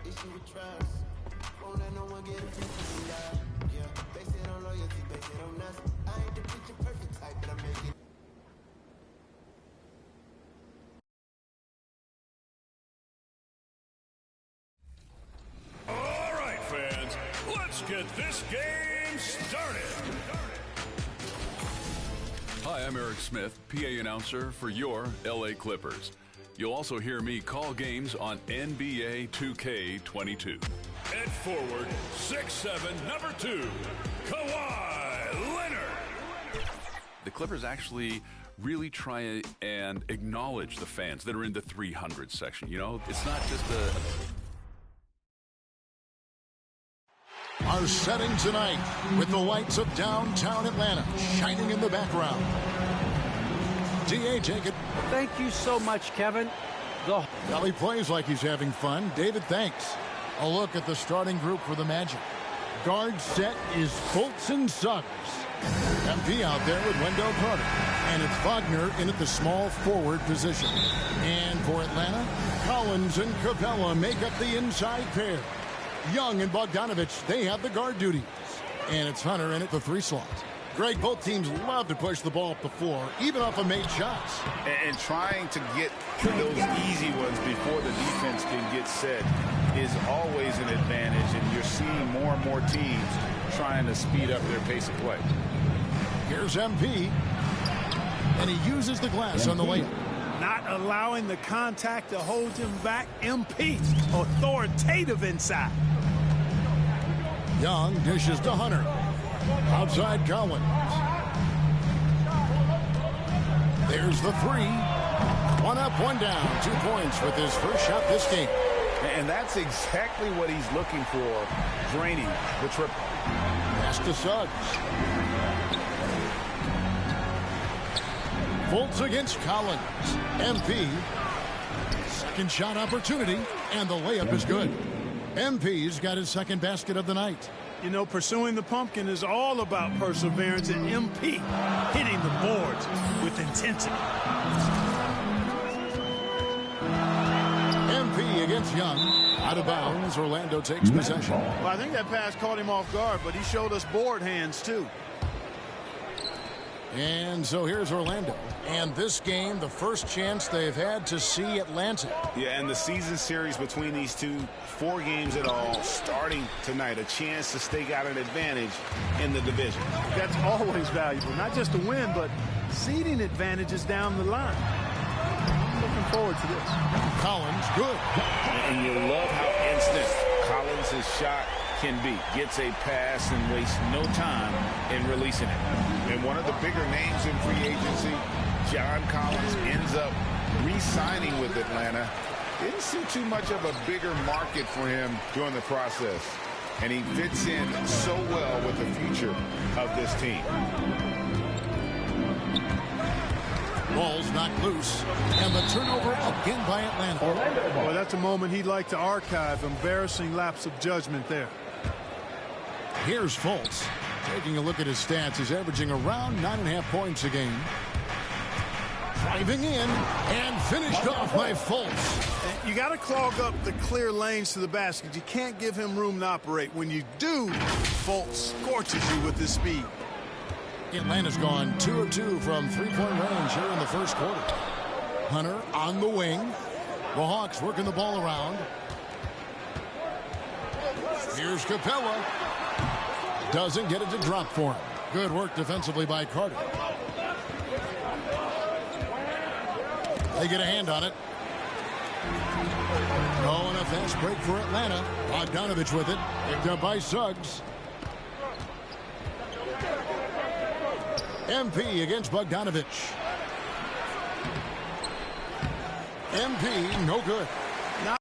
issue with trust. Won't let no one get a piece of me, yeah. Base it on loyalty, base it on us. I ain't the picture perfect type, but I make it. All right, fans, let's get this game started. Hi, I'm Eric Smith, PA announcer for your LA Clippers. You'll also hear me call games on NBA 2K22. At forward, 6'7", number 2, Kawhi Leonard. The Clippers actually really try and acknowledge the fans that are in the 300 section. You know, it's not just Our setting tonight with the lights of downtown Atlanta shining in the background. DA, take it. Thank you so much, Kevin. Well, he plays like he's having fun. David, thanks. A look at the starting group for the Magic. Guard set is Fultz and Suggs. MP out there with Wendell Carter. And it's Wagner in at the small forward position. And for Atlanta, Collins and Capella make up the inside pair. Young and Bogdanovich, they have the guard duties. And it's Hunter in at the 3 slot. Greg, both teams love to push the ball up the floor, even off of made shots. And trying to get those easy ones before the defense can get set is always an advantage, and you're seeing more and more teams trying to speed up their pace of play. Here's MP, and he uses the glass on the layup. Not allowing the contact to hold him back. MP, authoritative inside. Young dishes to Hunter. Outside Collins. There's the 3. 1 up, 1 down. 2 points with his first shot this game. And that's exactly what he's looking for, draining the triple. Pass to Suggs. Fultz against Collins. MP. Second shot opportunity, and the layup is good. MP's got his second basket of the night. You know, pursuing the pumpkin is all about perseverance, and MP hitting the boards with intensity. MP against Young. Out of bounds, Orlando takes possession. Well, I think that pass caught him off guard, but he showed us board hands, too. And so here's Orlando. And this game, the first chance they've had to see Atlanta. Yeah, and the season series between these two, 4 games in all, starting tonight. A chance to stake out an advantage in the division. That's always valuable, not just to win, but seeding advantages down the line. I'm looking forward to this. Collins, good. And you love how instant Collins' shot can be. Gets a pass and wastes no time in releasing it. And one of the bigger names in free agency, John Collins, ends up re-signing with Atlanta. Didn't see too much of a bigger market for him during the process. And he fits in so well with the future of this team. Ball's knocked loose, and the turnover again by Atlanta. Well, that's a moment he'd like to archive. Embarrassing lapse of judgment there. Here's Fultz. Taking a look at his stats, he's averaging around 9.5 points a game. Driving in and finished off by Fultz. You got to clog up the clear lanes to the basket. You can't give him room to operate. When you do, Fultz scorches you with his speed. Atlanta's gone 2 of 2 from three-point range here in the first quarter. Hunter on the wing. The Hawks working the ball around. Here's Capella. Doesn't get it to drop for him. Good work defensively by Carter. They get a hand on it. Oh, and a fast break for Atlanta. Bogdanovich with it. Picked up by Suggs. MP against Bogdanovich. MP, no good. Not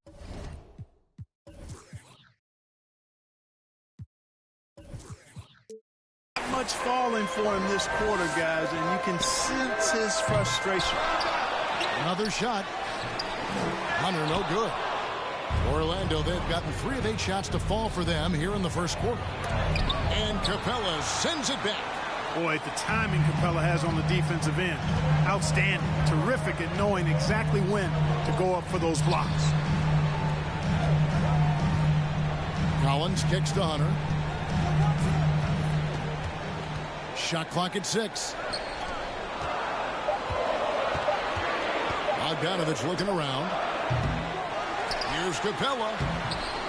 much falling for him this quarter, guys, and you can sense his frustration. Another shot. Hunter, no good. Orlando, they've gotten 3 of 8 shots to fall for them here in the first quarter. And Capella sends it back. Boy, the timing Capella has on the defensive end. Outstanding. Terrific at knowing exactly when to go up for those blocks. Collins kicks to Hunter. Shot clock at 6. Bogdanovich looking around. Here's Capella.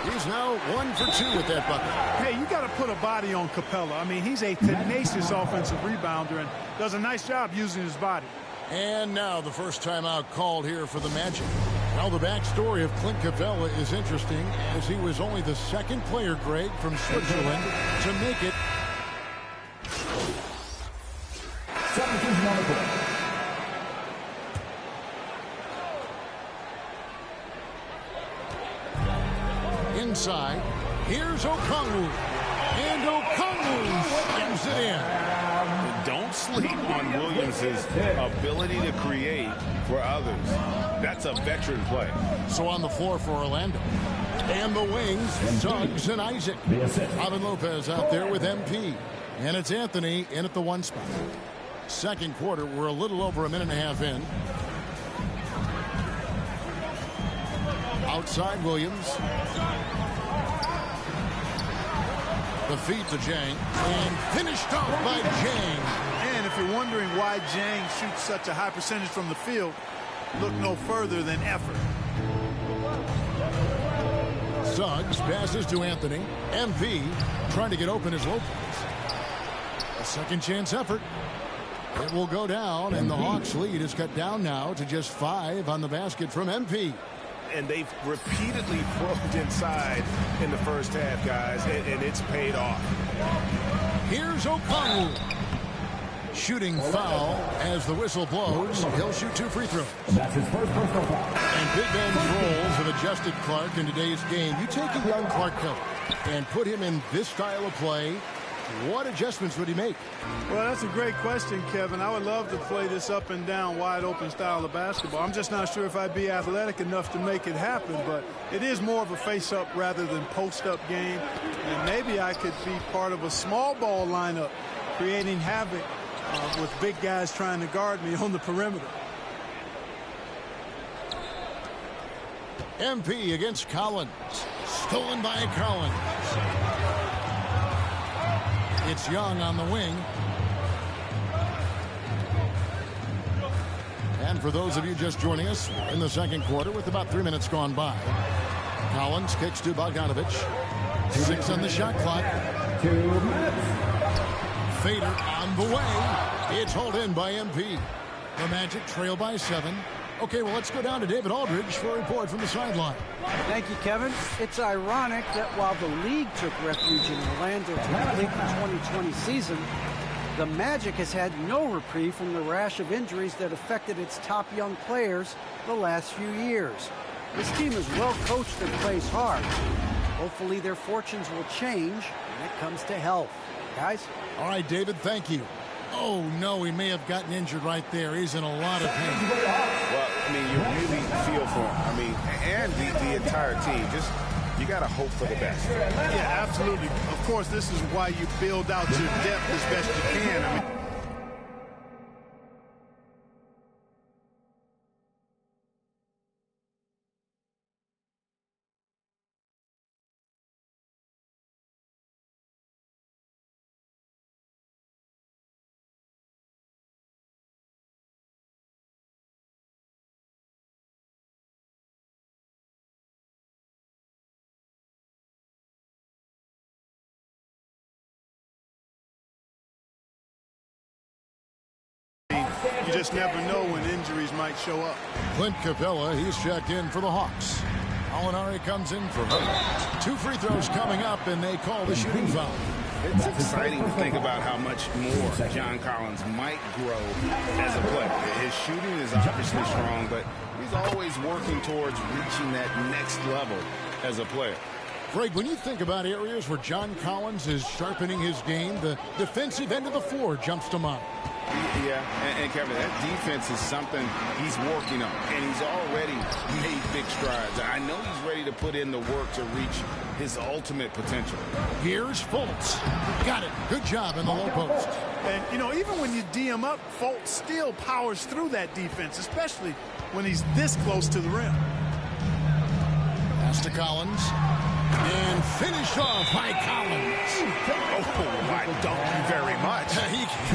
He's now 1 for 2 with that bucket. Hey, you got to put a body on Capella. I mean, he's a tenacious offensive rebounder and does a nice job using his body. And now the first timeout called here for the Magic. Well, the backstory of Clint Capella is interesting, as he was only the second player, Greg, from Switzerland to make it. Inside, here's Okongwu. And Okongwu slams it in. Don't sleep on Williams' ability to create for others. That's a veteran play. So on the floor for Orlando. And the wings, Suggs and Isaac. Robin Lopez out there with MP. And it's Anthony in at the 1 spot. Second quarter, we're a little over a minute and a half in. Outside Williams. The feed to Jang. And finished off by Jang. And if you're wondering why Jang shoots such a high percentage from the field, look no further than effort. Suggs passes to Anthony. MP trying to get open his Lopez. A second chance effort. It will go down, and the Hawks lead is cut down now to just 5 on the basket from MP. And they've repeatedly probed inside in the first half, guys, and it's paid off. Here's Okongwu. Shooting foul as the whistle blows. He'll shoot 2 free throws. That's his first personal foul. And Big Ben's roles have adjusted Clark in today's game. You take a young Clark Keller and put him in this style of play. What adjustments would he make? Well, that's a great question, Kevin. I would love to play this up and down, wide open style of basketball. I'm just not sure if I'd be athletic enough to make it happen, but it is more of a face-up rather than post-up game. And maybe I could be part of a small ball lineup, creating havoc with big guys trying to guard me on the perimeter. MP against Collins. Stolen by Collins. It's Young on the wing. And for those of you just joining us, in the second quarter with about 3 minutes gone by. Collins kicks to Bogdanovich. 6 on the shot clock. 2 minutes. Fader on the way. It's hauled in by MP. The Magic trail by 7. Okay, well, let's go down to David Aldridge for a report from the sideline. Thank you, Kevin. It's ironic that while the league took refuge in Orlando to complete the 2020 season, the Magic has had no reprieve from the rash of injuries that affected its top young players the last few years. This team is well coached and plays hard. Hopefully their fortunes will change when it comes to health. Guys? All right, David, thank you. Oh, no, he may have gotten injured right there. He's in a lot of pain. Well, I mean, you really feel for him. I mean, and the entire team. Just, you got to hope for the best. Yeah, absolutely. Of course, this is why you build out your depth as best you can. I mean, you just never know when injuries might show up. Clint Capella, he's checked in for the Hawks. Molinari comes in for her. 2 free throws coming up, and they call the shooting foul. It's exciting to think about how much more John Collins might grow as a player. His shooting is obviously strong, but he's always working towards reaching that next level as a player. Greg, when you think about areas where John Collins is sharpening his game, the defensive end of the floor jumps to mind. Yeah, and Kevin, that defense is something he's working on, and he's already made big strides. I know he's ready to put in the work to reach his ultimate potential. Here's Fultz. Got it. Good job in the low post. And, you know, even when you D him up, Fultz still powers through that defense, especially when he's this close to the rim. Pass to Collins. And finish off by Collins. Oh, I don't very much.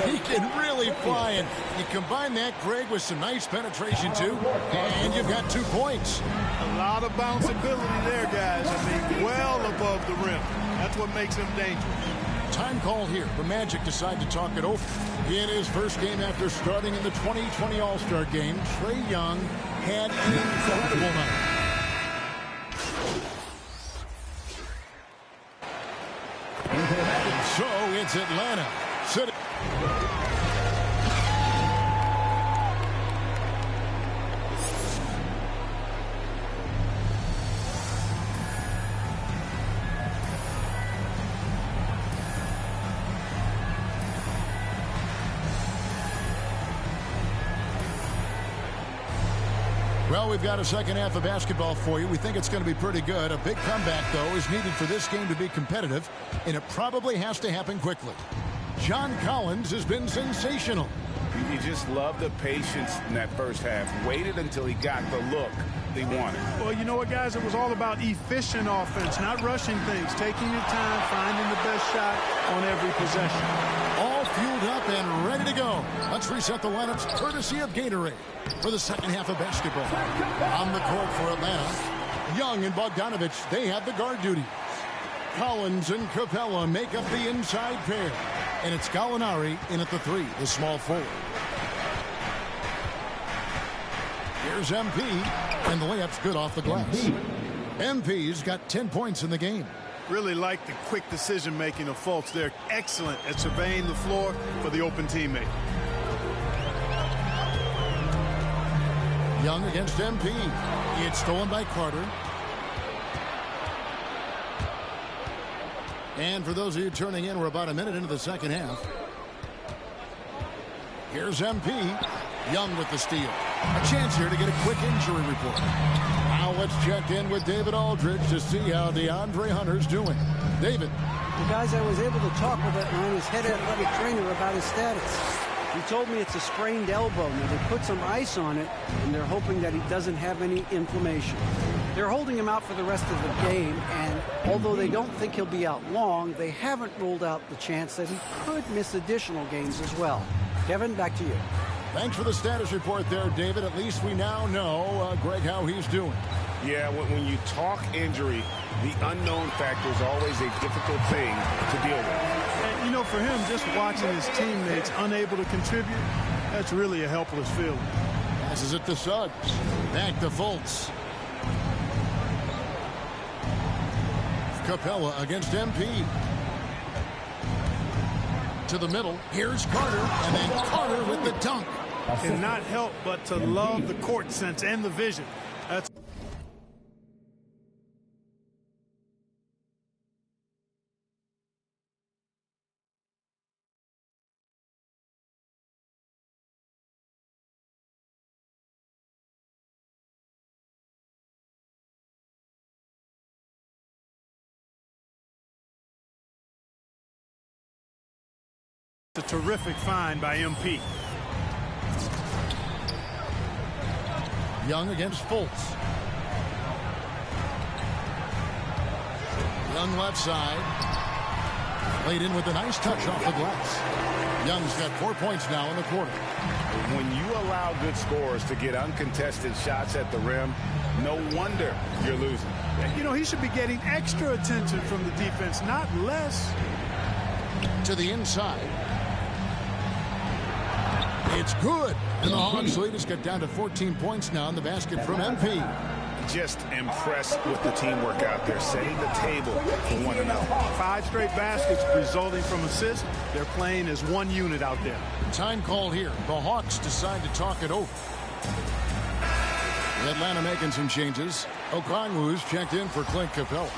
He can really fly. And you combine that, Greg, with some nice penetration, too. And you've got 2 points. A lot of bounceability there, guys. I mean, well above the rim. That's what makes him dangerous. Time call here. The Magic decide to talk it over. In his first game after starting in the 2020 All-Star game, Trae Young had an incredible night. So it's Atlanta. City. Well, we've got a second half of basketball for you. We think it's going to be pretty good. A big comeback, though, is needed for this game to be competitive, and it probably has to happen quickly. John Collins has been sensational. You just love the patience in that first half. Waited until he got the look they wanted. Well, you know what, guys? It was all about efficient offense, not rushing things, taking your time, finding the best shot on every possession. All fueled up and ready to go. Let's reset the lineups courtesy of Gatorade for the second half of basketball. On the court for Atlanta, Young and Bogdanovich, they have the guard duties. Collins and Capella make up the inside pair. And it's Gallinari in at the 3, the small forward. Here's MP, and the layup's good off the glass. MP's got 10 points in the game. Really like the quick decision-making of Fultz. They're excellent at surveying the floor for the open teammate. Young against MP. It's stolen by Carter. And for those of you turning in, we're about a minute into the second half. Here's MP. Young with the steal. A chance here to get a quick injury report. Now let's check in with David Aldridge to see how DeAndre Hunter's doing. David. Well, guys, I was able to talk with Atlanta's head athletic trainer about his status. He told me it's a sprained elbow. Now, they put some ice on it, and they're hoping that he doesn't have any inflammation. They're holding him out for the rest of the game, and although they don't think he'll be out long, they haven't ruled out the chance that he could miss additional games as well. Kevin, back to you. Thanks for the status report there, David. At least we now know, Greg, how he's doing. Yeah, when you talk injury, the unknown factor is always a difficult thing to deal with. And, you know, for him, just watching his teammates unable to contribute, that's really a helpless feeling. Passes it to Suggs. Back to Fultz. Capella against MP. To the middle. Here's Carter, and then Carter with the dunk. Cannot help but to love the court sense and the vision. That's It's a terrific find by MP. Young against Fultz. Young left side. Played in with a nice touch off the glass. Young's got 4 points now in the quarter. When you allow good scorers to get uncontested shots at the rim, no wonder you're losing. You know, he should be getting extra attention from the defense, not less. To the inside. It's good. And the Hawks lead has got down to 14 points now in the basket from MP. Just impressed with the teamwork out there, setting the table for one another. 5 straight baskets resulting from assists. They're playing as one unit out there. Time called here. The Hawks decide to talk it over. Atlanta making some changes. Okongwu's checked in for Clint Capella.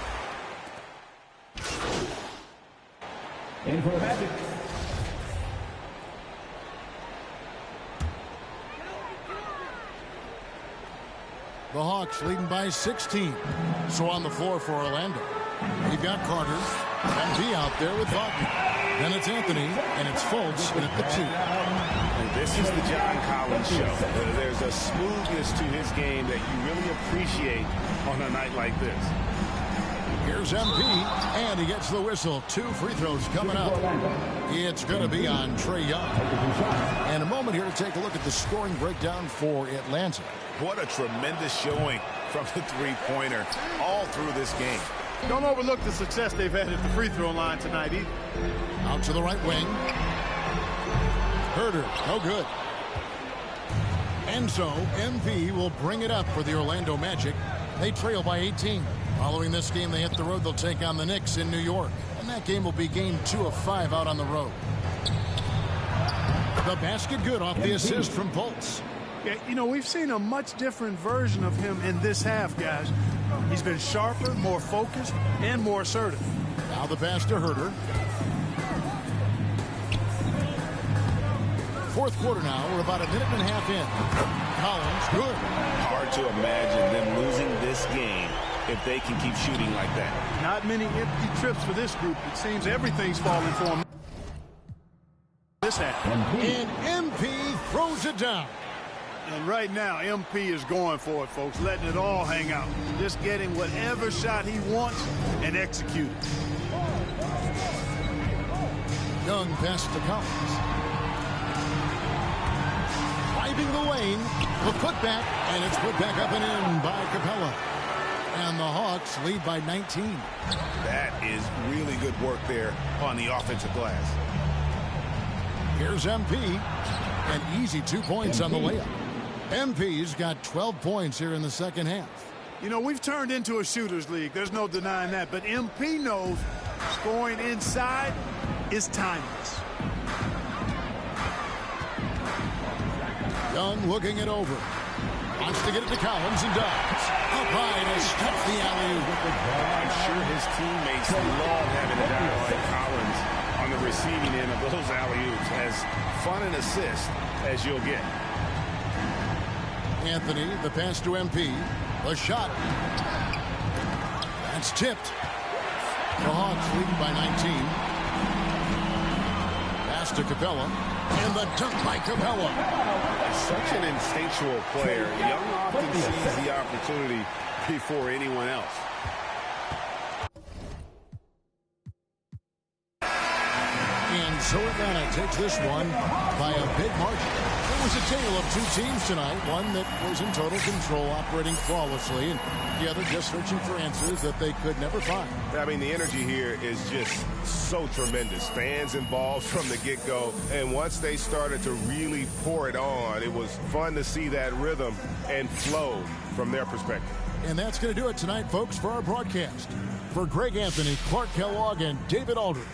In for the Magic. The Hawks leading by 16. So on the floor for Orlando. We've got Carter. MV out there with Wagner. Then it's Anthony, and it's Fultz at the 2. And this is the John Collins show. There's a smoothness to his game that you really appreciate on a night like this. Here's MP, and he gets the whistle. 2 free throws coming up. It's going to be on Trae Young. And a moment here to take a look at the scoring breakdown for Atlanta. What a tremendous showing from the three-pointer all through this game. Don't overlook the success they've had at the free throw line tonight either. Out to the right wing. Herder, no good. And so MP will bring it up for the Orlando Magic. They trail by 18. Following this game, they hit the road. They'll take on the Knicks in New York. And that game will be game 2 of 5 out on the road. The basket good off the assist from Fultz. Yeah, you know, we've seen a much different version of him in this half, guys. He's been sharper, more focused, and more assertive. Now the pass to Herder. Fourth quarter now. We're about a minute and a half in. Collins, good. Hard to imagine them losing this game if they can keep shooting like that. Not many empty trips for this group. It seems everything's falling for them. This half. And MP throws it down. And right now, MP is going for it, folks, letting it all hang out. Just getting whatever shot he wants and execute it. Young pass to Collins. Driving the lane, the putback, and it's put back up and in by Capella. And the Hawks lead by 19. That is really good work there on the offensive glass. Here's MP. An easy 2 points on the layup. MP's got 12 points here in the second half. You know, we've turned into a shooter's league. There's no denying that. But MP knows scoring inside is timeless. Young looking it over. Wants to get it to Collins and does. Up high to stuff the alley-oop. I'm sure his teammates love having a guy like Collins on the receiving end of those alley-oops. As fun an assist as you'll get. Anthony, the pass to MP. The shot. That's tipped. The Hawks leading by 19. Pass to Capella. And the dunk by Capella. Such an instinctual player. Young often sees the opportunity before anyone else. And so Atlanta takes this one by a big margin. It was a tale of 2 teams tonight. One that was in total control, operating flawlessly, and the other just searching for answers that they could never find. I mean, the energy here is just so tremendous. Fans involved from the get-go, and once they started to really pour it on, it was fun to see that rhythm and flow from their perspective. And that's going to do it tonight, folks, for our broadcast. For Greg Anthony, Clark Kellogg, and David Aldridge.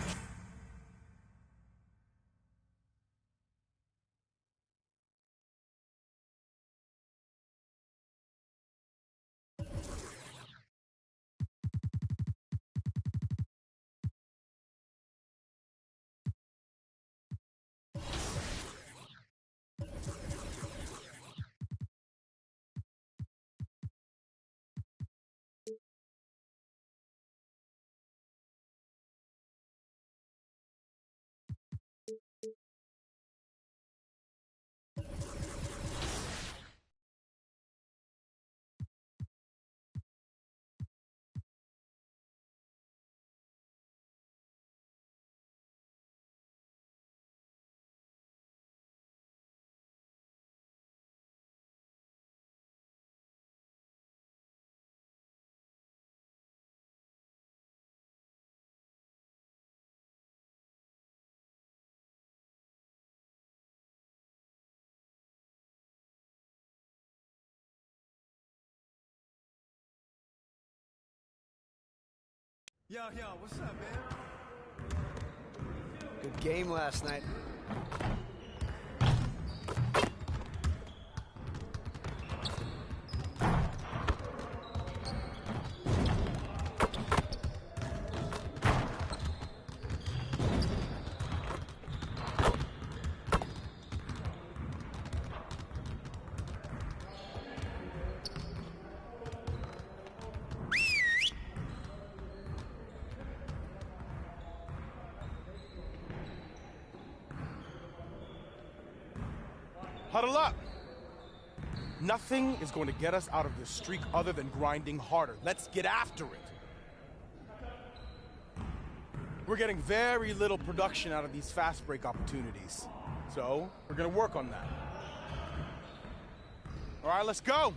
Yo, what's up, man? Good game last night. Huddle up. Nothing is going to get us out of this streak other than grinding harder. Let's get after it. We're getting very little production out of these fast break opportunities. So, we're going to work on that. All right, let's go.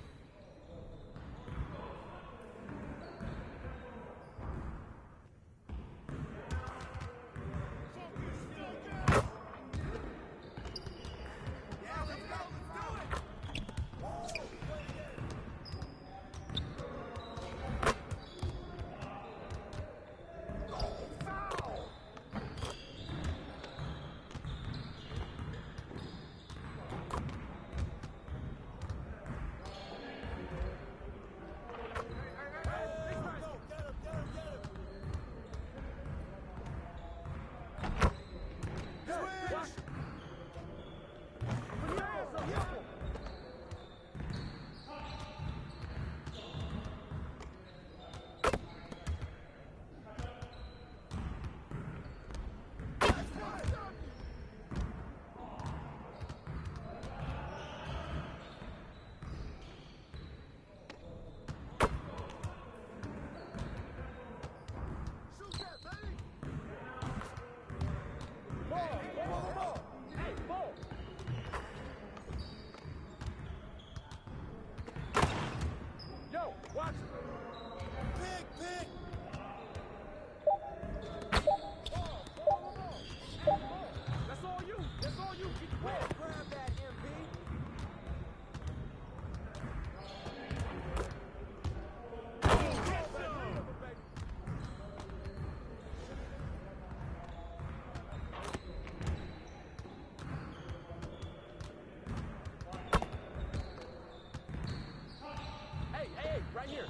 Right here.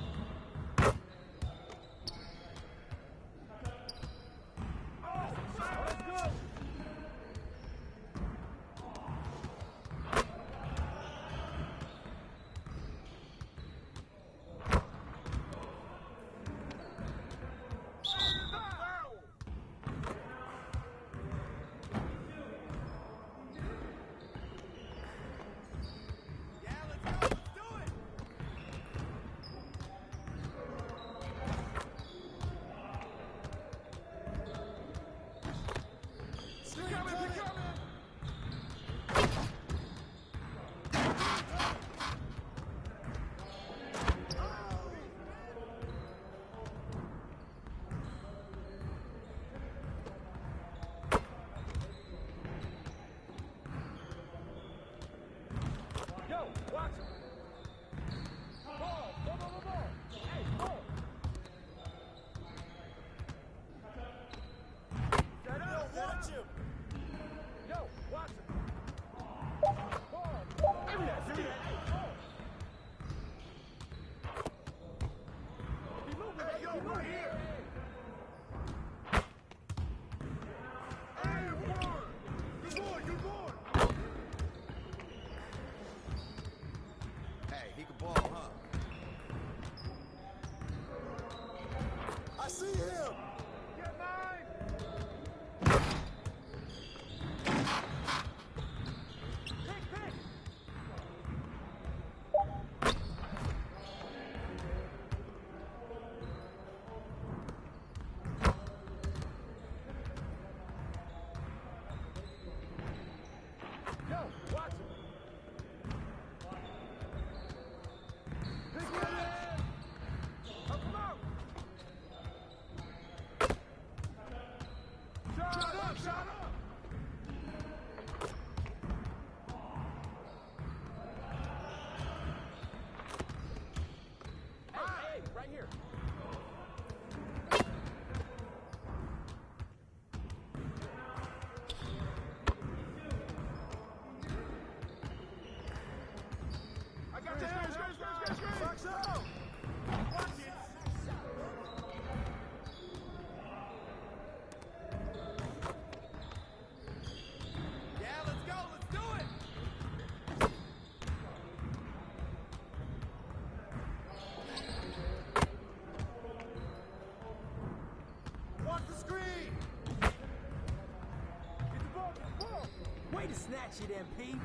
Way to snatch it, MP.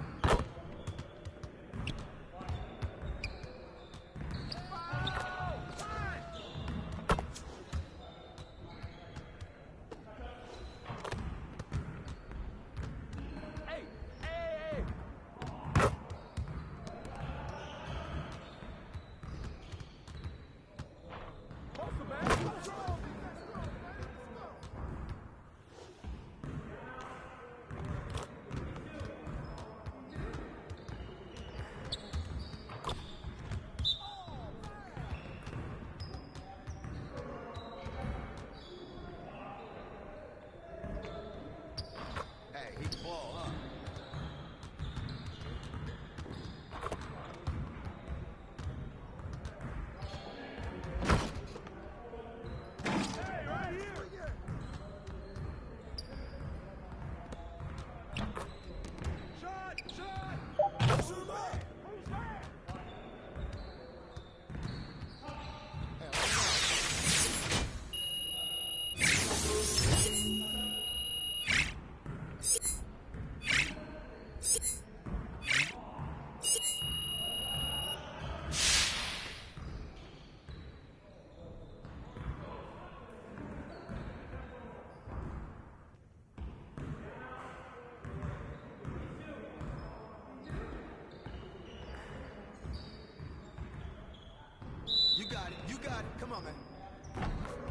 You got it. You got it. Come on, man.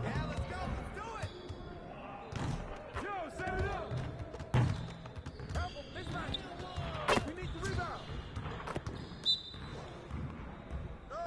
Yeah, let's go. Let's do it. Yo, set it up. Help him. Mismatch. We need the rebound. No.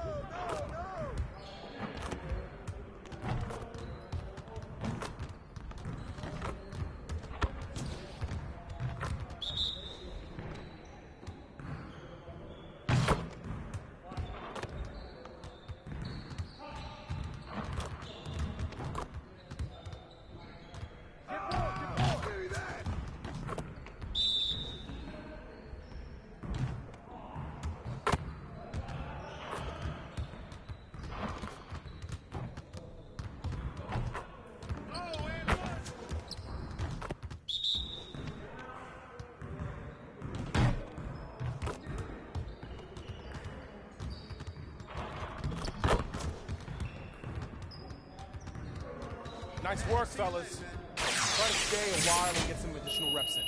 Nice work, fellas. Try to stay a while and get some additional reps in.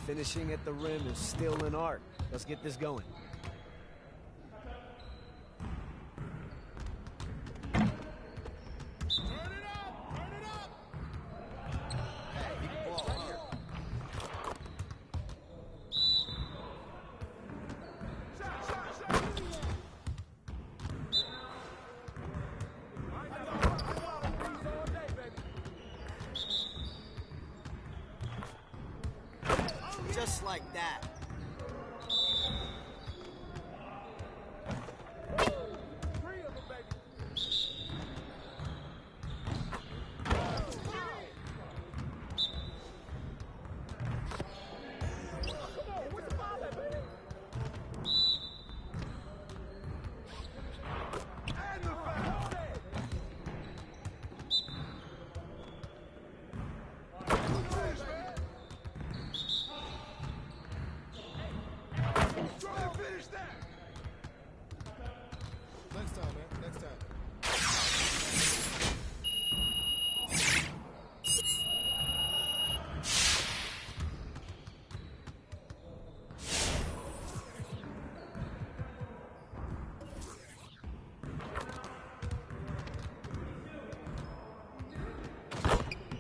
Finishing at the rim is still an art. Let's get this going. Just like that.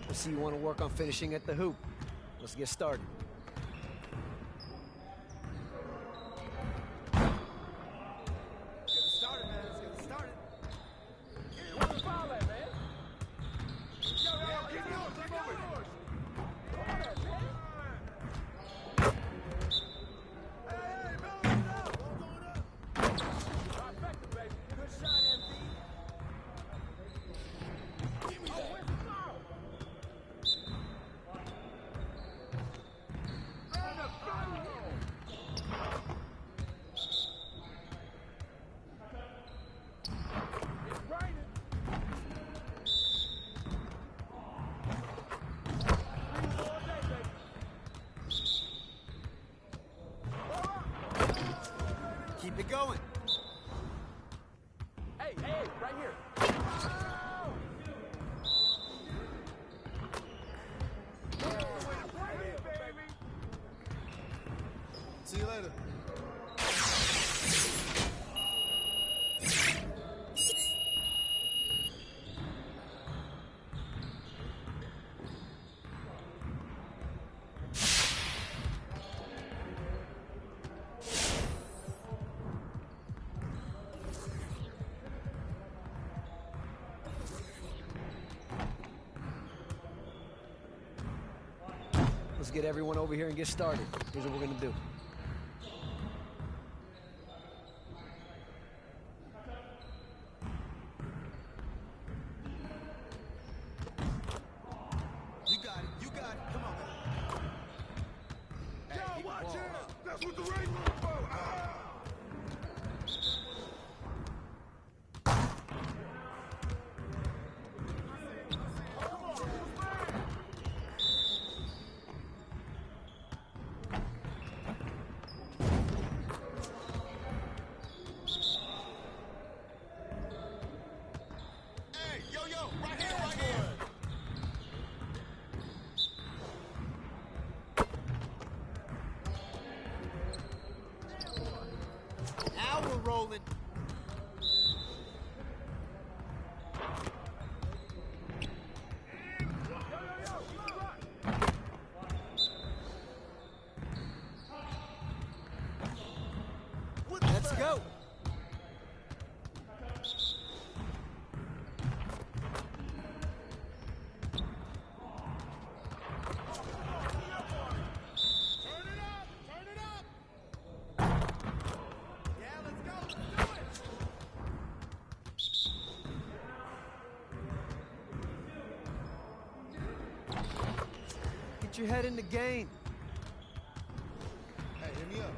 I see you want to work on finishing at the hoop. Let's get started. Keep it going. Hey, right here. See you later. Let's get everyone over here and get started. Here's what we're gonna do. You got it. You got it. Come on, man. Yo, watch it. That's what the race was for. Now we're rolling. Let's go. Get your head in the game. Hey, hit me up.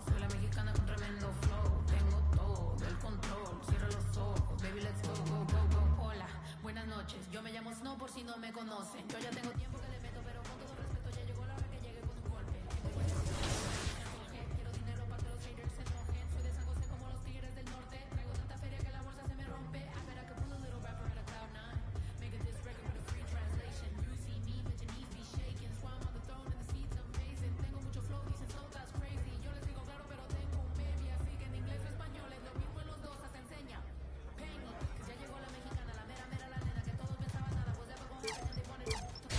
Soy la mexicana con tremendo flow. Tengo todo el control. Cierra los ojos, baby, let's go, go, go, go. Hola, buenas noches. Yo me llamo Snow por si no me conocen. Yo ya tengo tiempo que le meto, pero con todo respeto ya llegó la hora que llegue con un golpe. Quiero dinero para que los haters se enojen. Soy de San José como los tigres del norte. Traigo tanta feria que la bolsa se me rompe. I bet I could pull a little rapper at a cloud nine. Make a diss record with a free translation. You see me, but your knees be shaking. Swam on the throne and the seat's amazing. Tengo mucho flow, dicen so that's crazy. Yo les digo claro, pero tengo un baby. Así que en inglés o español es lo mismo en los dos, hasta enseña. Penny, que ya llegó la mexicana, la mera, mera, la nena que todos pensaban nada. Was ever gonna happen, they wanted to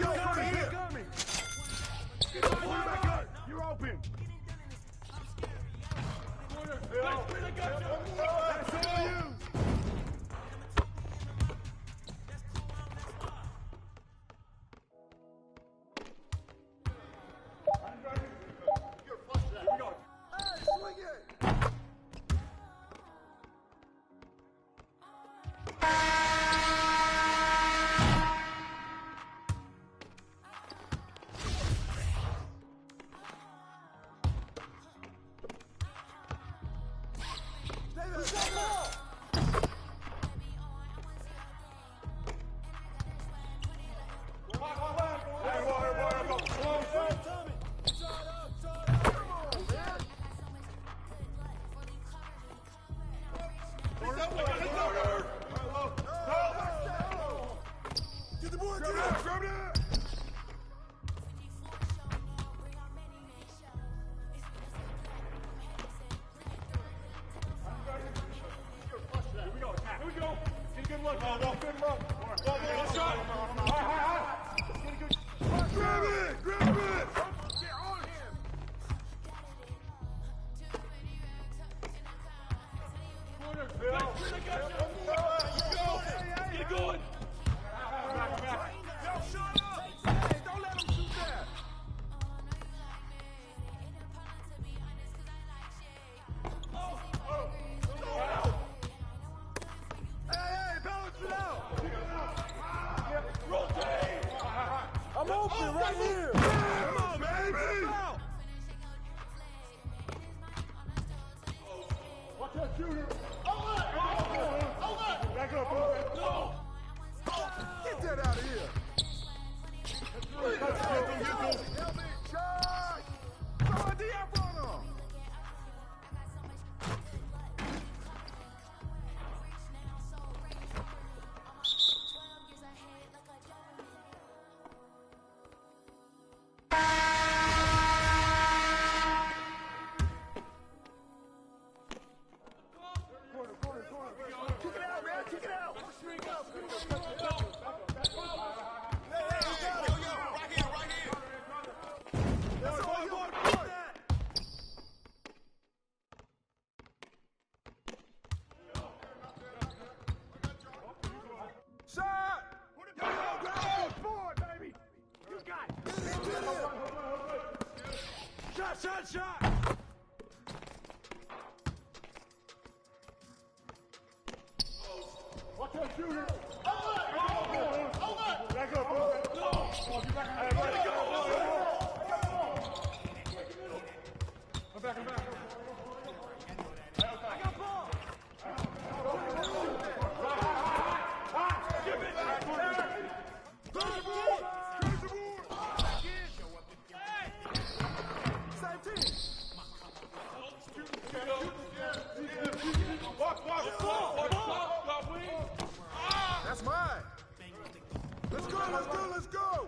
Yo, coming here. Get back up. You're open. That's all you. Shot! Watch that shooter! Back up, I'm back. I got ball! Give it! That's mine. Let's go.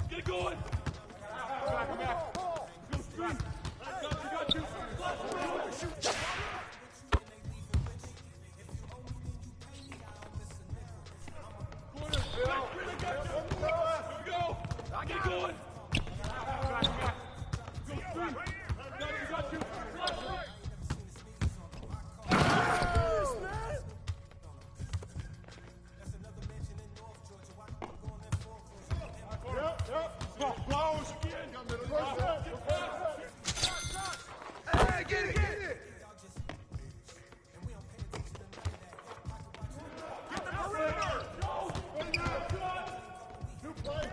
Get it going. Come back. Go straight. Got you. I get going. Go straight. Got you. Hey, get it! Get the perimeter! New play!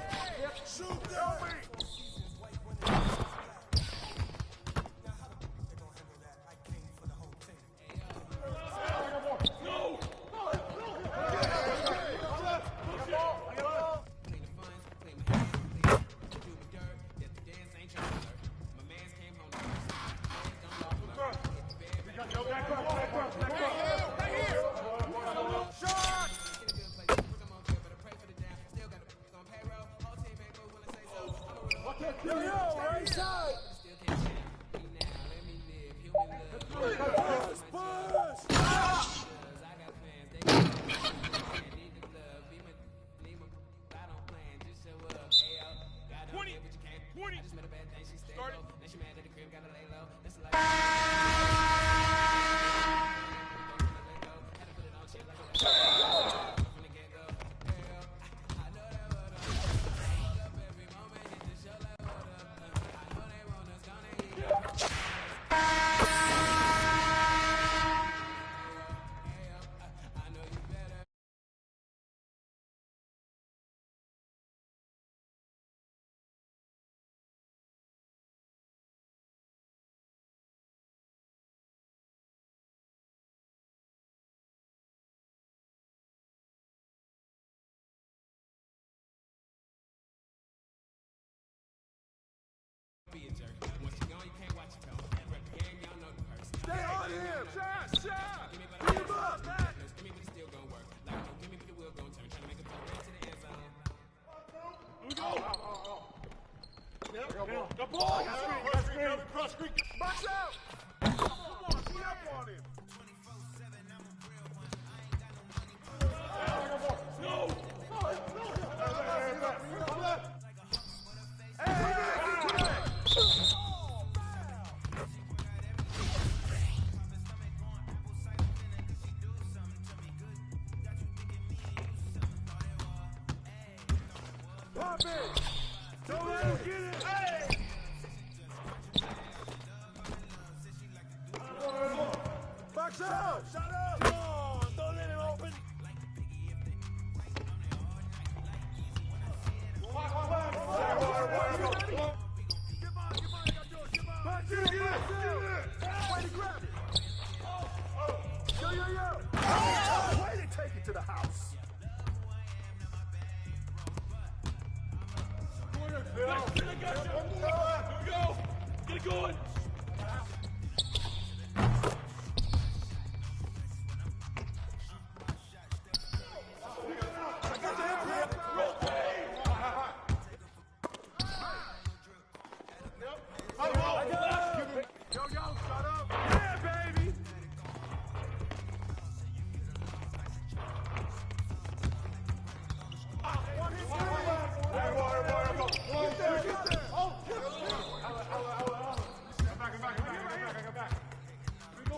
Shoot, tell me! Be a jerk. Once you gone, you can't watch your tone. Rep the game, y'all know the purse. Stay on him! Shot! Beat him up, man! Give me, but it's still gonna work. Like, don't give me, but the wheel gonna turn. Trying to make a throw right to the end zone. Here we go! The ball! Cross screen! Box out! Come on, beat up on him! No! Pop it! Don't let him get it! Hey! Box out! Shut up! Come on! Don't let him open! Way to grab it! Yo! Way to take it to the house! Here we go. Get it going. Yo, shut up! Yeah, baby!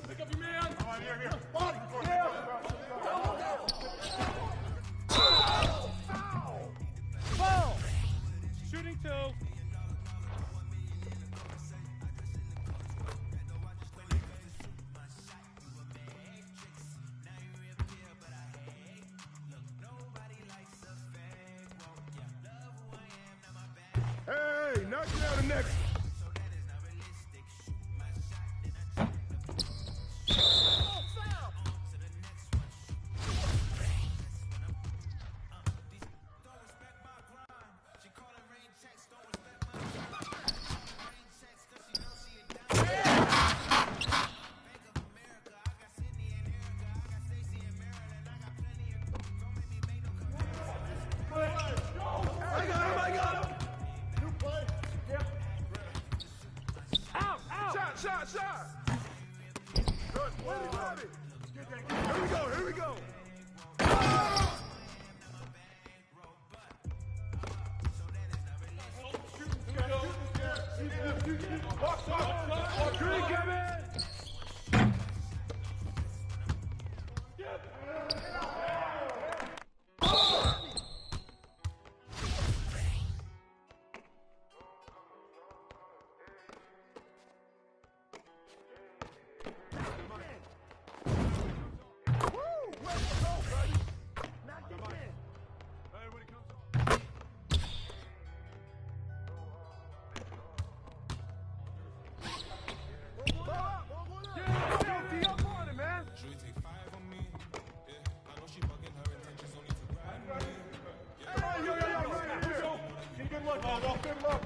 Pick up your man. Foul! Shooting two. Hey, knock down the next. Ball.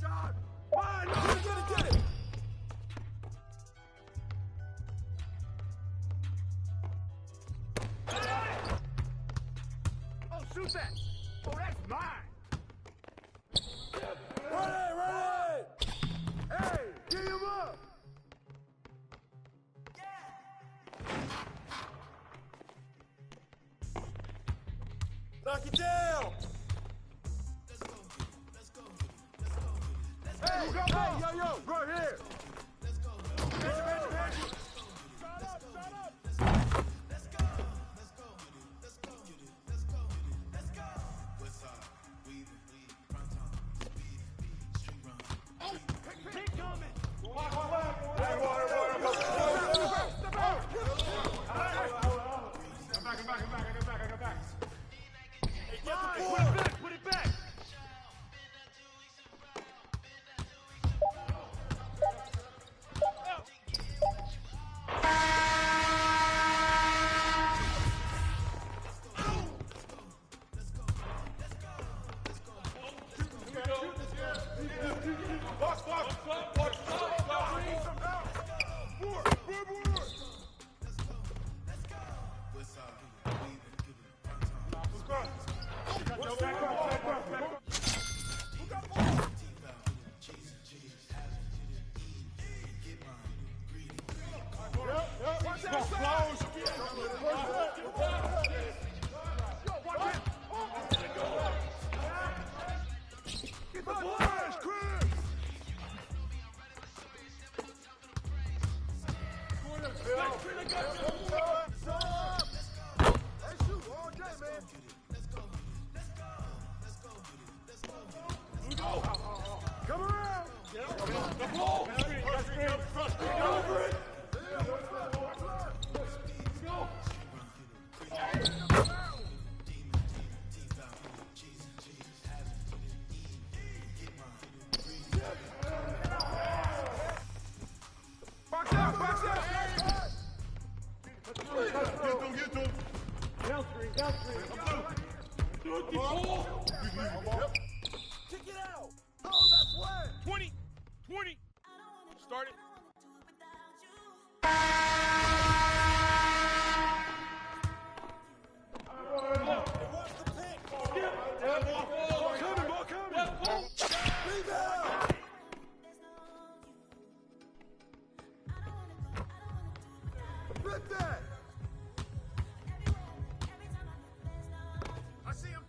Shot. Fine. Get it. Oh, shoot that. Oh, that's mine. Ready. Hey, get him up. Knock it down! Hey, yo, right here! Shut up! Keep coming! Come back. Put it back! Get the flash, Chris! Come around! The ball! Get over it! Box out! Get them! Downstream! Do it, ball! Kick it out! Oh, that's wet! 20! Start it! Watch the pick! Ball coming! Rebound! Rip that! I see him!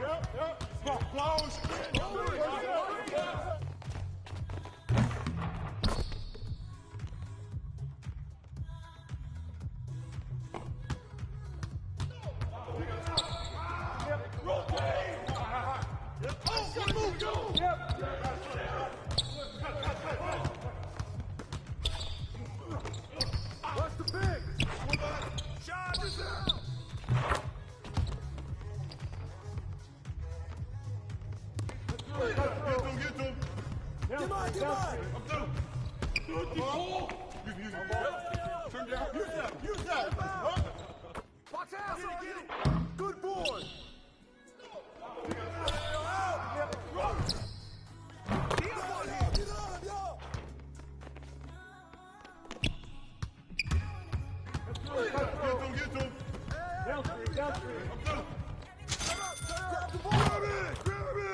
Yep. Close! Rotate! Oh, good move, go! Turn down. Use that. Watch out. Get it. Good boy. Get to him. Down three. Grab the ball. Grab it.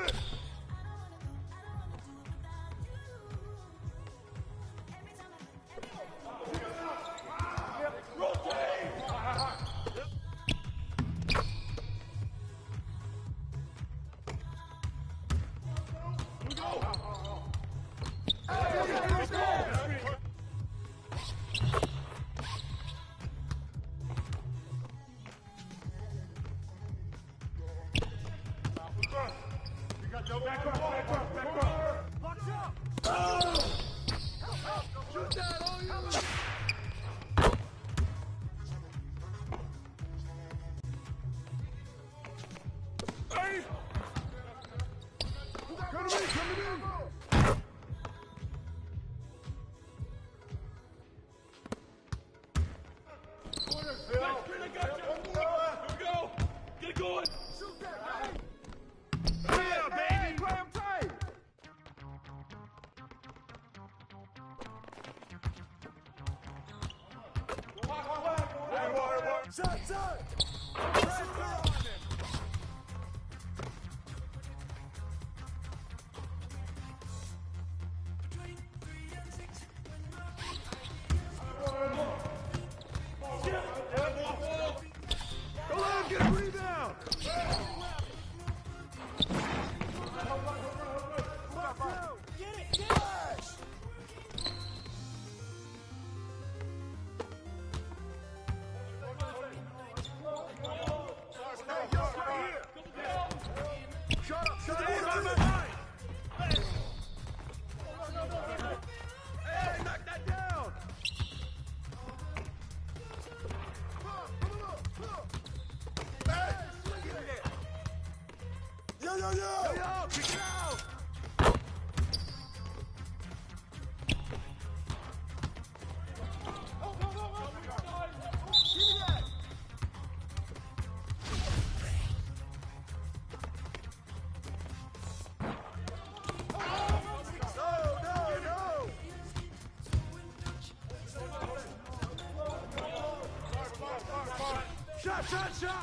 Shot!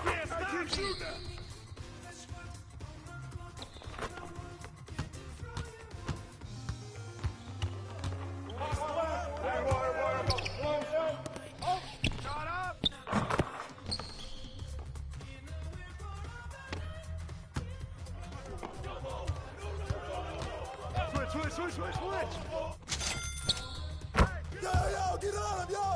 Yeah, stop! Shoot that! Switch! Yo, get on him, yo!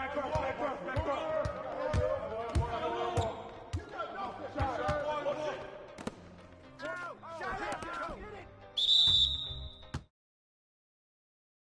Back up.